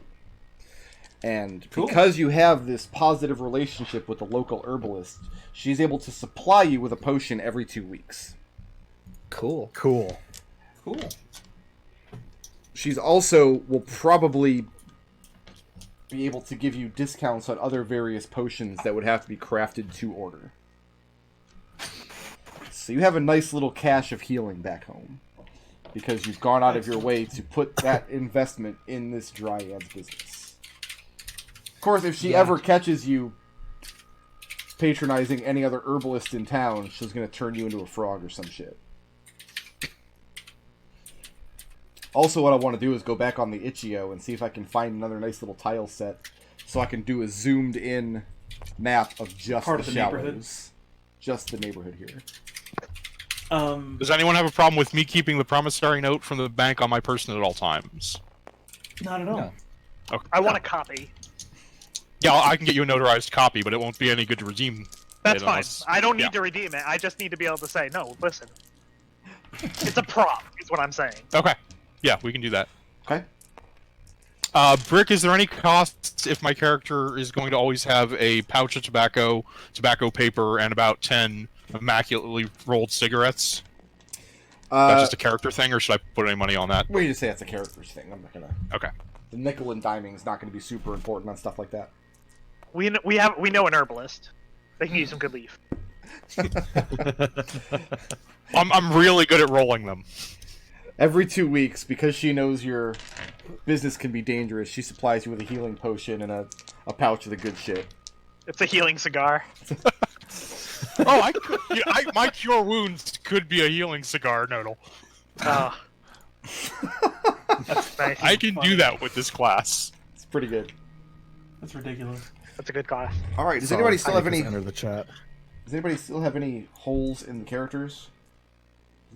And Cool. because you have this positive relationship with the local herbalist, she's able to supply you with a potion every 2 weeks. Cool. Cool. Cool. She's also will probably be able to give you discounts on other various potions that would have to be crafted to order. So you have a nice little cache of healing back home. Because you've gone out of your way to put that investment in this dryad's business. Of course, if she ever catches you patronizing any other herbalist in town, she's going to turn you into a frog or some shit. Also, what I want to do is go back on the itch.io and see if I can find another nice little tile set so I can do a zoomed in map of just Part the of the neighborhood. shallows. Just the neighborhood here. Does anyone have a problem with me keeping the promissory note from the bank on my person at all times? Not at all. No. Okay. I want a copy. Yeah, I can get you a notarized copy, but it won't be any good to redeem. That's it fine. unless- I don't need yeah. to redeem it. I just need to be able to say, no, listen. It's a prop, is what I'm saying. Okay. Yeah, we can do that. Okay. Brick, is there any cost if my character is going to always have a pouch of tobacco paper, and about 10 immaculately rolled cigarettes? That's just a character thing, or should I put any money on that? We just say it's a character's thing. I'm not gonna. Okay. The nickel and diming is not going to be super important on stuff like that. We know an herbalist. They can use some good leaf. I'm really good at rolling them. Every 2 weeks, because she knows your business can be dangerous, she supplies you with a healing potion and a pouch of the good shit. It's a healing cigar. Oh, my cure wounds could be a healing cigar, Nodal. Oh. That's nice. I can do that with this class. It's pretty good. That's ridiculous. That's a good class. All right. Does Sorry, anybody still have I just any? Enter the chat. Does anybody still have any holes in the characters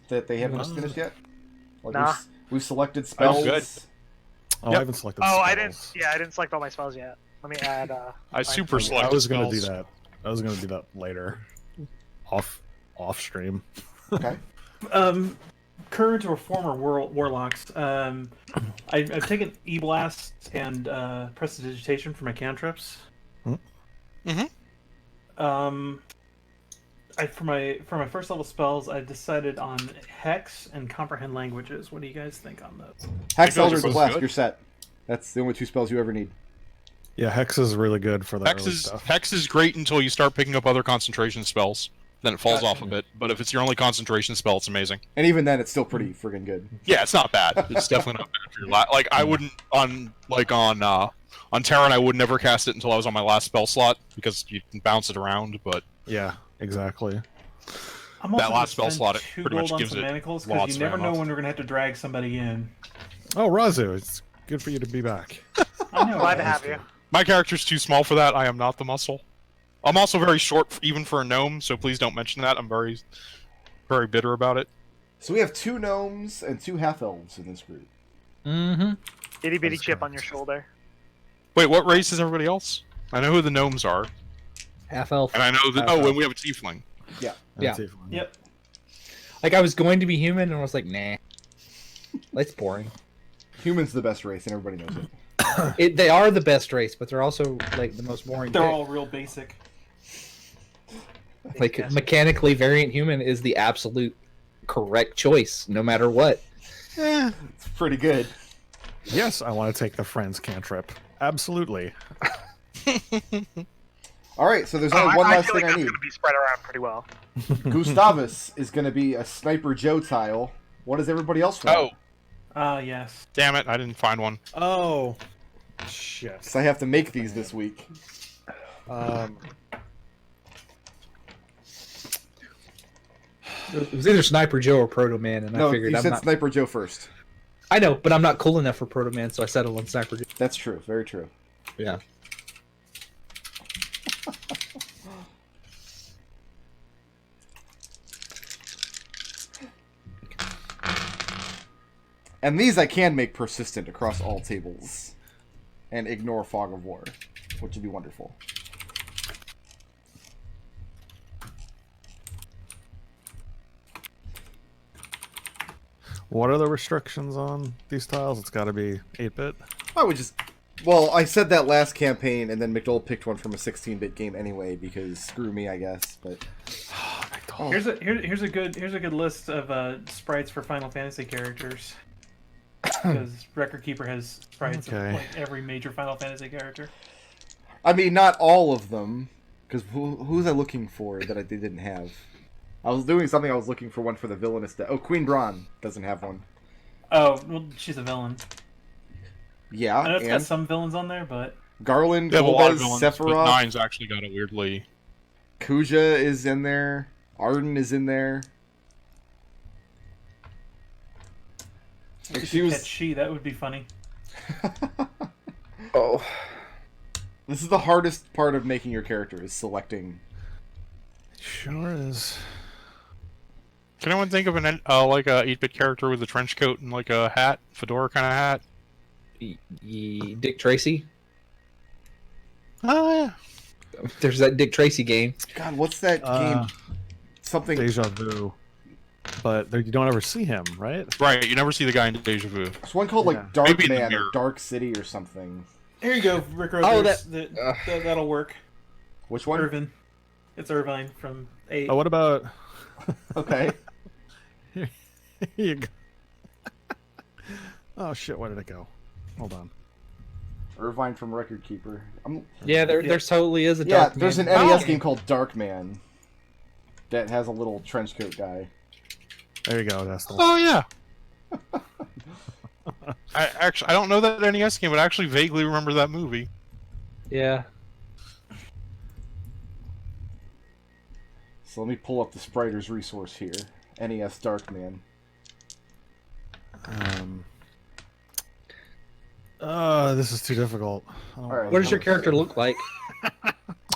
that they haven't finished yet? Like Nah. we've selected spells. good. Oh, Yep. I haven't selected. Oh, I spells. didn't. Yeah, I didn't select all my spells yet. Let me add. I super I selected was gonna do spells. that. I was gonna do that later, off stream. Okay. Current or former warlocks. I've taken E-Blast and Prestidigitation for my cantrips. Mm-hmm. For my first level spells, I decided on Hex and Comprehend Languages. What do you guys think on those? Hex, those are Eldritch both Blast. good. You're set. That's the only 2 spells you ever need. Yeah, Hex is really good for that early stuff. Hex is great until you start picking up other concentration spells. Then it falls off a bit. But if it's your only concentration spell, it's amazing. And even then, it's still pretty friggin' good. Yeah, it's not bad. It's definitely not bad for your last. Like I wouldn't on Terran, I would never cast it until I was on my last spell slot because you can bounce it around. But Yeah, exactly. I'm also That last gonna spell spend slot, it 2 pretty gold much on gives some it manacles lots because you of never know ammo. when we're gonna have to drag somebody in. Oh, Razu, it's good for you to be back. I know. Glad to have you. my character's too small for that. I am not the muscle. I'm also very short, even for a gnome. So please don't mention that. I'm very, very bitter about it. So we have 2 gnomes and 2 half-elves in this group. Mm-hmm. Itty bitty That's chip on correct. your shoulder. Wait, what race is everybody else? I know who the gnomes are, Half elf. and I know that. Half-elf. Oh, and we have a tiefling. Yeah. Yeah. That's even- Yep. Like I was going to be human, and I was like, nah, that's boring. Human's the best race, and everybody knows it. They are the best race, but they're also like the most boring. They're pick. all real basic. Like Yes. mechanically variant human is the absolute correct choice, no matter what. It's pretty good. Yes, I want to take the friends cantrip. Absolutely. All right, so there's only one I last feel thing like I that's need. gonna be spread around pretty well. Gustavus is going to be a Sniper Joe tile. What does everybody else want? Oh, Yes. damn it! I didn't find one. Oh, shit. So I have to make these this week. It was either Sniper Joe or Proto Man, and No, I figured you I'm said not. Sniper Joe first. I know, but I'm not cool enough for Proto Man, so I settled on Sniper Joe. That's true. Very true. Yeah. And these I can make persistent across all tables. And ignore Fog of War, which would be wonderful. What are the restrictions on these tiles? It's got to be 8-bit. I would just... Well, I said that last campaign, and then McDohl picked one from a 16-bit game anyway, because screw me, I guess. But oh, Here's a good list of sprites for Final Fantasy characters. Because Record Keeper has sprites Okay. of like every major Final Fantasy character. I mean, not all of them, because who was I looking for that they didn't have? I was doing something. I was looking for one for the villainous. Oh, Queen Braun doesn't have one. Oh, well, she's a villain. Yeah, I know it's got and some villains on there, but Garland, They have a lot of Golbez, villains, but Sephiroth, Nine's actually got a weirdly. Kuja is in there. Arden is in there. if She you was- catch she, that would be funny. Oh, this is the hardest part of making your character is selecting. Sure is. Can anyone think of an like a 8-bit character with a trench coat and like a hat, fedora kind of hat? Dick Tracy. Oh yeah. There's that Dick Tracy game. God, what's that game? Something. Deja vu. but you don't ever see him, right? Right, you never see the guy in Deja Vu. There's one called Yeah. like Dark Maybe in the Man or mirror. Dark City or something. Here you go, Rick. Oh, that'll work. Which one? Irvin. It's Irvine from 8. Oh, what about? Okay. Here you go. Oh shit! Where did it go? Hold on. Irvine from Record Keeper. Yeah, there totally is a Yeah, Dark there's an Man. NES game called Dark Man that has a little trench coat guy. There you go, Destil. Oh yeah. I don't know that NES game, but I actually vaguely remember that movie. Yeah. So let me pull up the Spriter's resource here. NES Dark Man. This is too difficult. Alright, What does your character look like?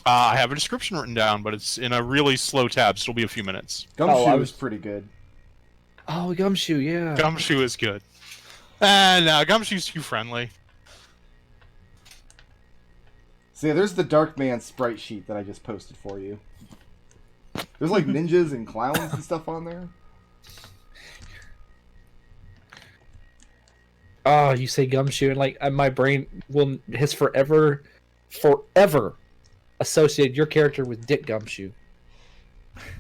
I have a description written down, but it's in a really slow tab, so it'll be a few minutes. Gumshoe I is was- pretty good. Oh, Gumshoe, yeah. Gumshoe is good. And Gumshoe's too friendly. So yeah, there's the Dark Man sprite sheet that I just posted for you. There's like ninjas and clowns and stuff on there. Oh, you say Gumshoe, and like my brain has forever associated your character with Dick Gumshoe,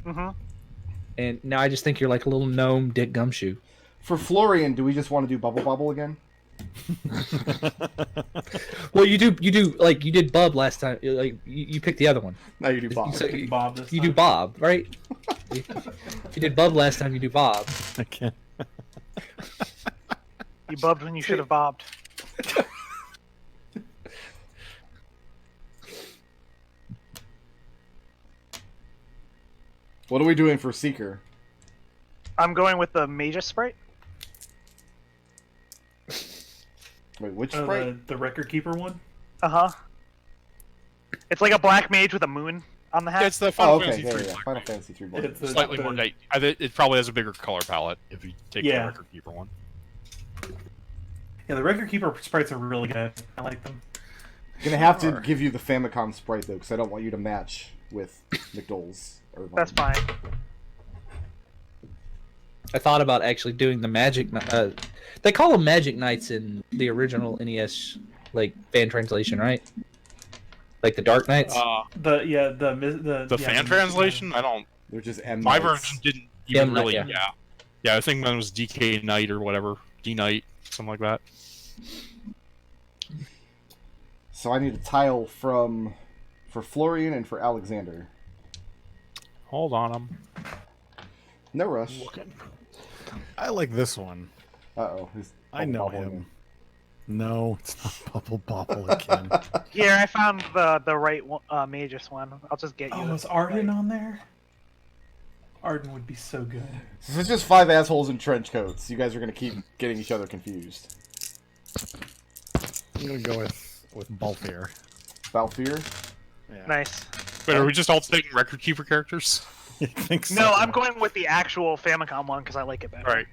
Mm-hmm. and now I just think you're like a little gnome Dick Gumshoe. For Florian, do we just want to do Bubble Bobble again? Well, you do like you did Bub last time. Like you picked the other one. No, you do Bob. So Bob this you time. do Bob, right? You did Bub last time. You do Bob. I can't. You bubbed when you should have bobbed. What are we doing for Seeker? I'm going with the Magus sprite. Wait, which Oh, sprite? the Record Keeper one? Uh-huh. It's like a black mage with a moon on the hat. Yeah, it's the Oh, Final okay, Fantasy yeah, 3 yeah. Black Final Knight. Fantasy 3 Black It's Knight. a- Slightly more night. It probably has a bigger color palette if you take Yeah. the Record Keeper one. Yeah, the Record Keeper sprites are really good. I like them. Gonna have to give you the Famicom sprite though, because I don't want you to match with McDohl's. Irvine. That's fine. I thought about actually doing the Magic. They call them Magic Knights in the original NES like fan translation, right? Like the Dark Knights. The Fan translation? I don't. They're just M. My Knights. version didn't even M, really. yeah. Yeah, I think mine was DK Knight or whatever. D Knight, something like that. So I need a tile for Florian and for Alexander. Hold on, I'm No rush. looking. I like this one. Uh-oh. I know him. No, it's not Bubble Bobble again. Here, I found the right one, Magus one. I'll just get you. Oh, the is Arden right- on there? Arden would be so good. So it's just 5 assholes in trench coats. You guys are gonna keep getting each other confused. I'm gonna go with Balthier. Balthier? Yeah. Nice. Wait, are we just all taking Record Keeper characters? I think so. No, I'm going with the actual Famicom one because I like it better. Right.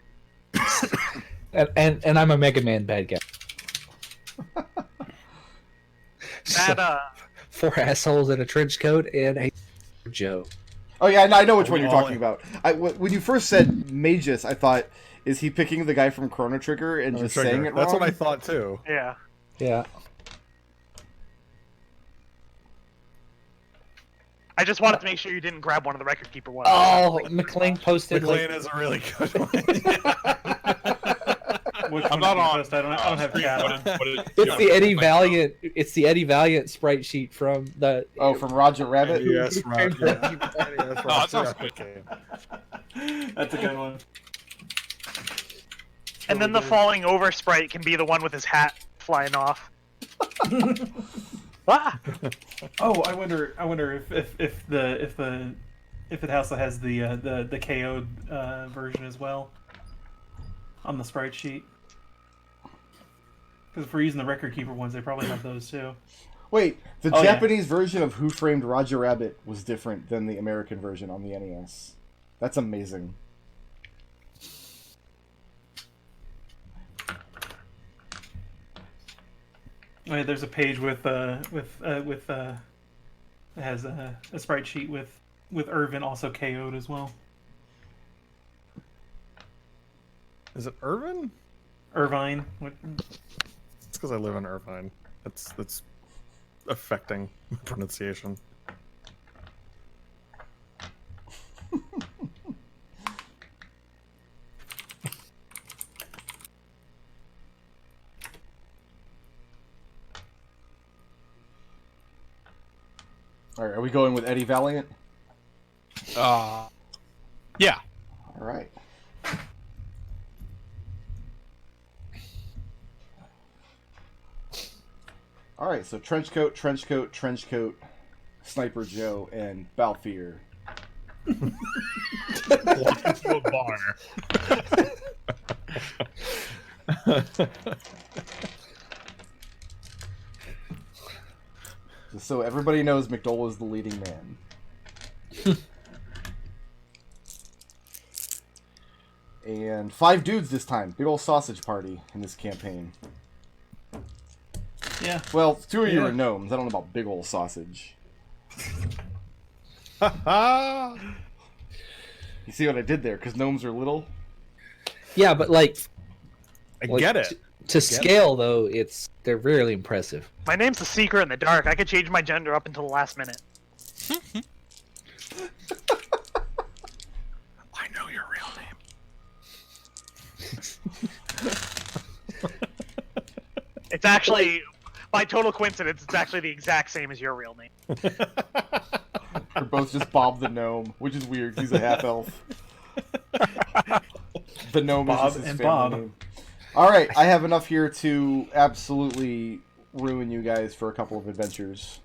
And I'm a Mega Man bad guy. That 4 assholes in a trench coat and a Joe. Oh yeah, I know which one you're all talking in. about. When you first said Magus, I thought, is he picking the guy from Chrono Trigger and just saying it wrong? That's what I thought too. yeah. Yeah. I just wanted to make sure you didn't grab one of the Record Keeper ones. Oh, McLean posted McLean like, is a really good one. Which I'm one not did you on. post? I don't have chat on. it's the Eddie Valiant. It's the Eddie Valiant sprite sheet from the. Oh, from Roger Rabbit? yes, Rob. Yeah. that sounds good. That's a good one. And then the falling over sprite can be the one with his hat flying off. Ah! Oh, I wonder if it also has the KO'd version as well on the sprite sheet. Because if we're using the Record Keeper ones, they probably have those too. Wait, the Oh, yeah. Japanese version of Who Framed Roger Rabbit was different than the American version on the NES. That's amazing. Oh, yeah, there's a page with it has a sprite sheet with Irvin also KO'd as well. Is it Irvine? Irvine. What? It's because I live in Irvine. That's affecting pronunciation. All right, are we going with Eddie Valiant? Yeah. All right. All right, so Trenchcoat, Sniper Joe, and Balthier. Walk into a bar. So everybody knows McDohl is the leading man. And 5 dudes this time. Big old sausage party in this campaign. Yeah. Well, 2 of you are gnomes. I don't know about big old sausage. You see what I did there? Because gnomes are little. Yeah, but like I get it. to scale though, they're really impressive. My name's the Seeker in the Dark. I could change my gender up until the last minute. I know your real name. It's actually, by total coincidence, it's actually the exact same as your real name. They're both just Bob the Gnome, which is weird. He's a half-elf. The Gnome Bob is just his and family Bob. name. Alright, I have enough here to absolutely ruin you guys for a couple of adventures.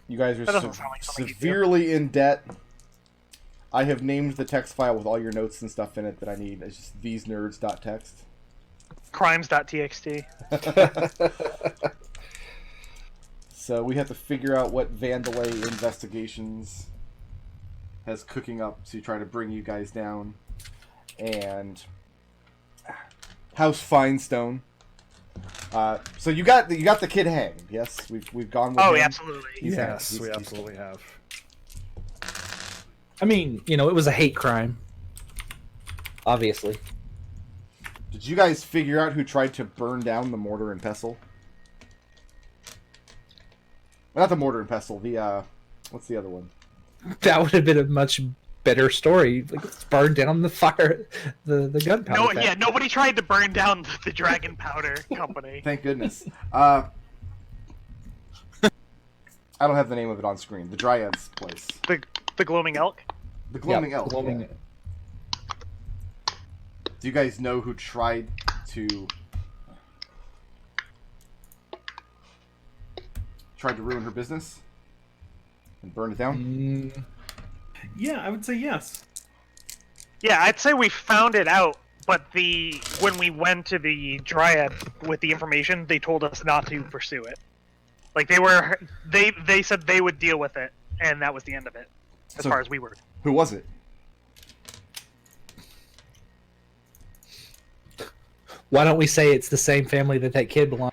You guys are That doesn't sound like something you do. severely in debt. I have named the text file with all your notes and stuff in it that I need. It's just thesenerds.txt. Crimes.txt. So we have to figure out what Vandalay Investigations has cooking up to try to bring you guys down. And House Finestone. So you got the kid hanged, yes? We've gone with Oh, him. absolutely. He's hanged. Yes, we absolutely have. I mean, it was a hate crime. Obviously. Did you guys figure out who tried to burn down the mortar and pestle? Not the mortar and pestle, the what's the other one? That would have been a much better story. Like, let's burn down the fire, the gunpowder. No, factory. yeah, nobody tried to burn down the Dragon Powder Company. Thank goodness. I don't have the name of it on screen. The Dryad's place. The Gloaming Elk. The Gloaming Yeah, Elk. Gloaming- yeah. Do you guys know who tried to ruin her business and burn it down? Yeah, I would say yes. Yeah, I'd say we found it out, but when we went to the Dryad with the information, they told us not to pursue it. Like they said they would deal with it, and that was the end of it, as So- far as we were. Who was it? Why don't we say it's the same family that kid belongs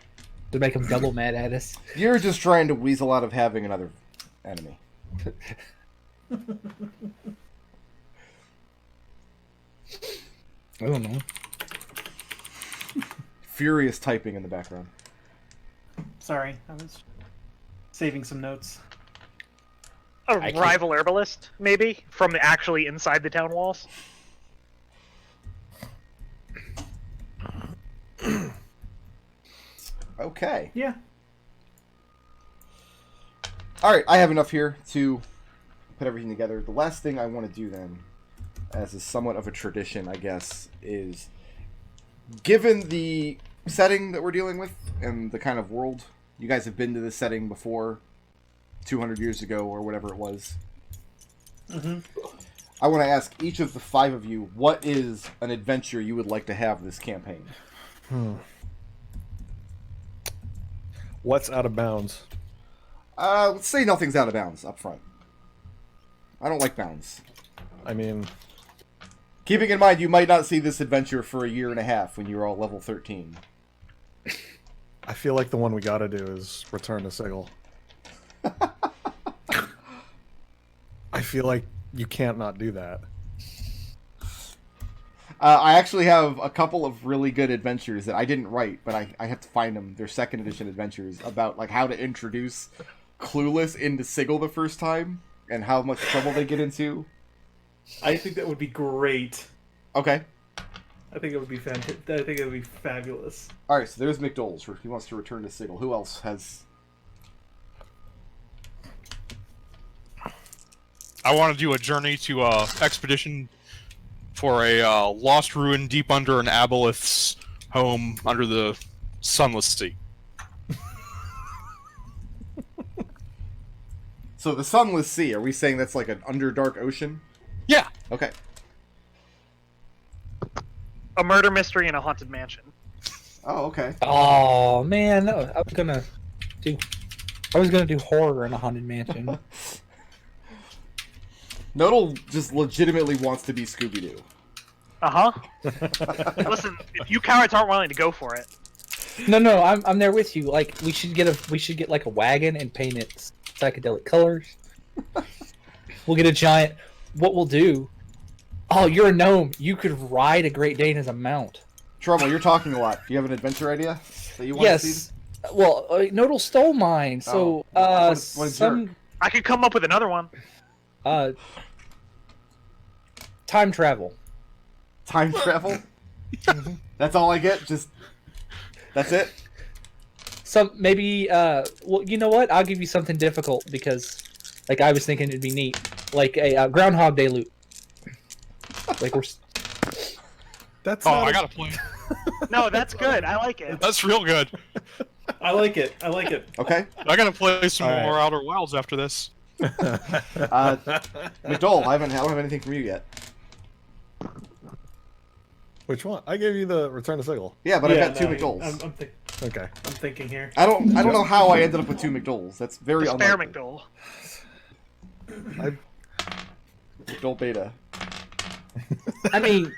to make them double mad at us? You're just trying to weasel out of having another enemy. I don't know. Furious typing in the background. Sorry, I was saving some notes. A I can't- rival herbalist, maybe, from actually inside the town walls. Okay. Yeah. Alright, I have enough here to put everything together. The last thing I want to do then, as is somewhat of a tradition, I guess, is given the setting that we're dealing with and the kind of world, you guys have been to this setting before, 200 years ago or whatever it was. Mm-hmm. I want to ask each of the 5 of you, what is an adventure you would like to have this campaign? What's out of bounds? Let's say nothing's out of bounds up front. I don't like bounds. I mean, Keeping in mind, you might not see this adventure for a year and a half when you're all level 13. I feel like the one we gotta do is Return to Sigil. I feel like you can't not do that. I actually have a couple of really good adventures that I didn't write, but I have to find them. They're second edition adventures about like how to introduce Clueless into Sigil the first time and how much trouble they get into. I think that would be great. Okay. I think it would be fantastic. I think it would be fabulous. All right, so there's McDohl's. He wants to return to Sigil. Who else has? I want to do a journey to expedition for a lost ruin deep under an aboleth's home under the sunless sea. So the Sunless Sea. Are we saying that's like an underdark ocean? Yeah. Okay. A murder mystery in a haunted mansion. Oh, okay. Oh man, no, I was gonna do horror in a haunted mansion. Nodal just legitimately wants to be Scooby-Doo. Listen, if you cowards aren't willing to go for it, No, I'm there with you. Like we should get like a wagon and paint it psychedelic colors. We'll get a giant. What we'll do? Oh, you're a gnome. You could ride a Great Dane as a mount. Trouble, you're talking a lot. Do you have an adventure idea that you want to see? Yes. Well, Nodal stole mine. So, what a jerk. I could come up with another one. Time travel. Time travel? That's all I get? Just... That's it? Some maybe. Well, you know what? I'll give you something difficult because, like, I was thinking it'd be neat, like a Groundhog Day loot. Like we're. That's Oh, not I gotta play. No, that's good. I like it. That's real good. I like it. I like it. Okay. I gotta play some All right. more Outer Wilds after this. McDohl, I don't have anything from you yet. Which one? I gave you the Return to Sigil. Yeah, but I've Yeah, got two no, McDohls. Okay. I'm thinking here. I don't know how I ended up with two McDohls. That's very Spare unlikely. McDohl. McDohl Beta. I mean,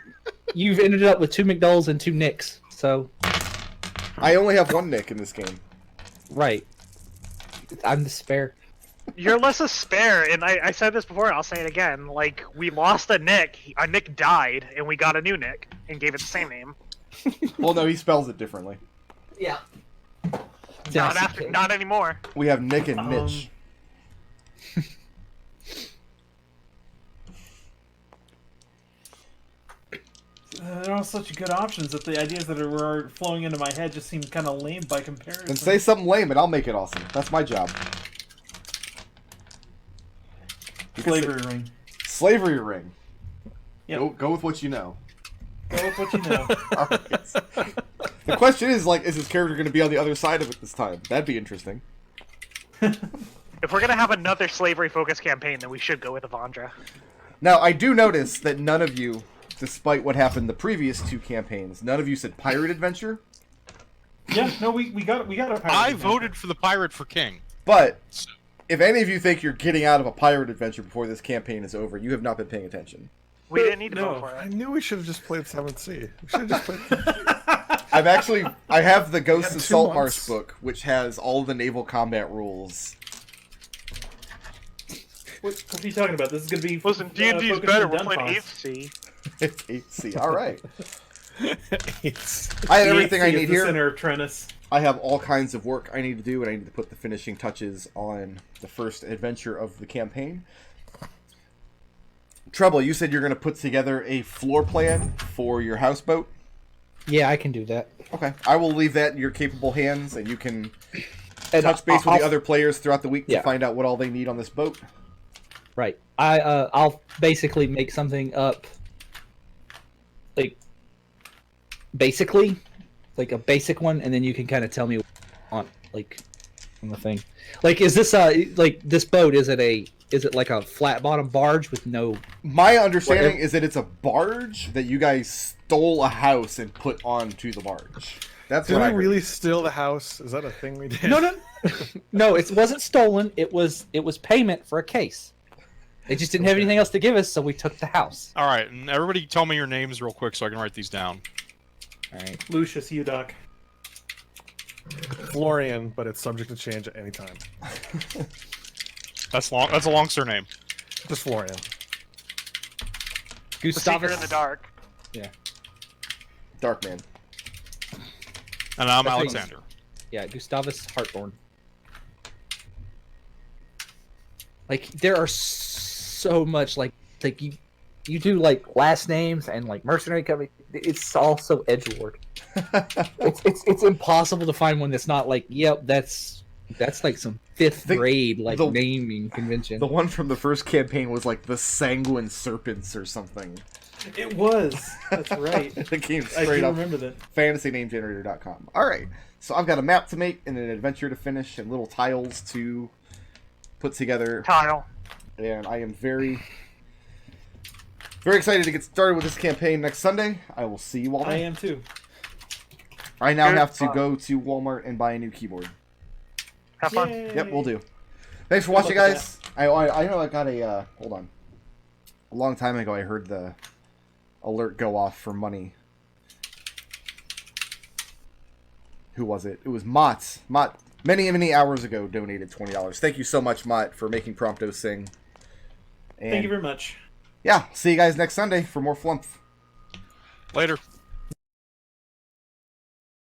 you've ended up with two McDohls and two Nicks. So I only have one Nick in this game. right. I'm the spare. You're less a spare, and I said this before, and I'll say it again. Like, we lost a Nick, our Nick died, and we got a new Nick, and gave it the same name. Well, no, he spells it differently. Yeah. Not anymore. We have Nick and Mitch. They're all such good options that the ideas that were flowing into my head just seem kind of lame by comparison. Then say something lame and I'll make it awesome. That's my job. Slavery ring. Slavery ring. Yep. Go with what you know. Go with what you know. Alright. The question is, like, is his character going to be on the other side of it this time? That'd be interesting. If we're gonna have another slavery-focused campaign, then we should go with Avandra. Now, I do notice that none of you, despite what happened the previous two campaigns, none of you said pirate adventure. Yeah, no, we got our pirate I adventure. voted for the pirate for king. But if any of you think you're getting out of a pirate adventure before this campaign is over, you have not been paying attention. We didn't need to No. vote for I it. knew we should have just played 7th Sea. We should have just played... I have the Ghost Yeah, of 2 Saltmarsh months. book, which has all the naval combat rules. What are you talking about? This is going to be. Listen, D&D is focused better. on We're playing Dunfos. 8th Sea. See, all right. It's... I have The everything I AC is need the here. Center of Trennis. I have all kinds of work I need to do, and I need to put the finishing touches on the first adventure of the campaign. Treble, you said you're going to put together a floor plan for your houseboat. Yeah, I can do that. Okay, I will leave that in your capable hands, and you can And touch base with I'll- the other players throughout the week Yeah. to find out what all they need on this boat. Right. I'll basically make something up, like, basically, like a basic one, and then you can kind of tell me on the thing. Like, is this like this boat? Is it like a flat bottom barge with no? My understanding is that it's a barge that you guys stole a house and put onto the barge. That's Did what we I heard. really steal the house? Is that a thing we did? No, it wasn't stolen. It was payment for a case. They just didn't have anything else to give us, so we took the house. All right, and everybody tell me your names real quick so I can write these down. All right. Lucius, Udoc. Florian, but it's subject to change at any time. That's long. That's a long surname. Just Florian. The Seeker in the Dark. Yeah. Darkman. And I'm That's what Alexander. Yeah, Gustavus Heartthorn. Like there are so much like you do like last names and like mercenary company. It's also edgelord. it's impossible to find one that's not like, yep, that's like some fifth grade like naming convention. The one from the first campaign was like the Sanguine Serpents or something. It was. That's right. It came I straight do up. remember that. FantasyNameGenerator.com. All right, so I've got a map to make and an adventure to finish and little tiles to put together. Tile. And I am very, very excited to get started with this campaign next Sunday. I will see you all then. I am too. I now Good have to fun. go to Walmart and buy a new keyboard. Have fun. Yay. Yep, we'll do. Thanks for Good watching, luck with guys. I know I got a, hold on. A long time ago, I heard the alert go off for money. Who was it? It was Mott. Mott, many hours ago, donated $20. Thank you so much, Mott, for making Prompto sing. And Thank you very much. yeah, see you guys next Sunday for more Flumph. Later.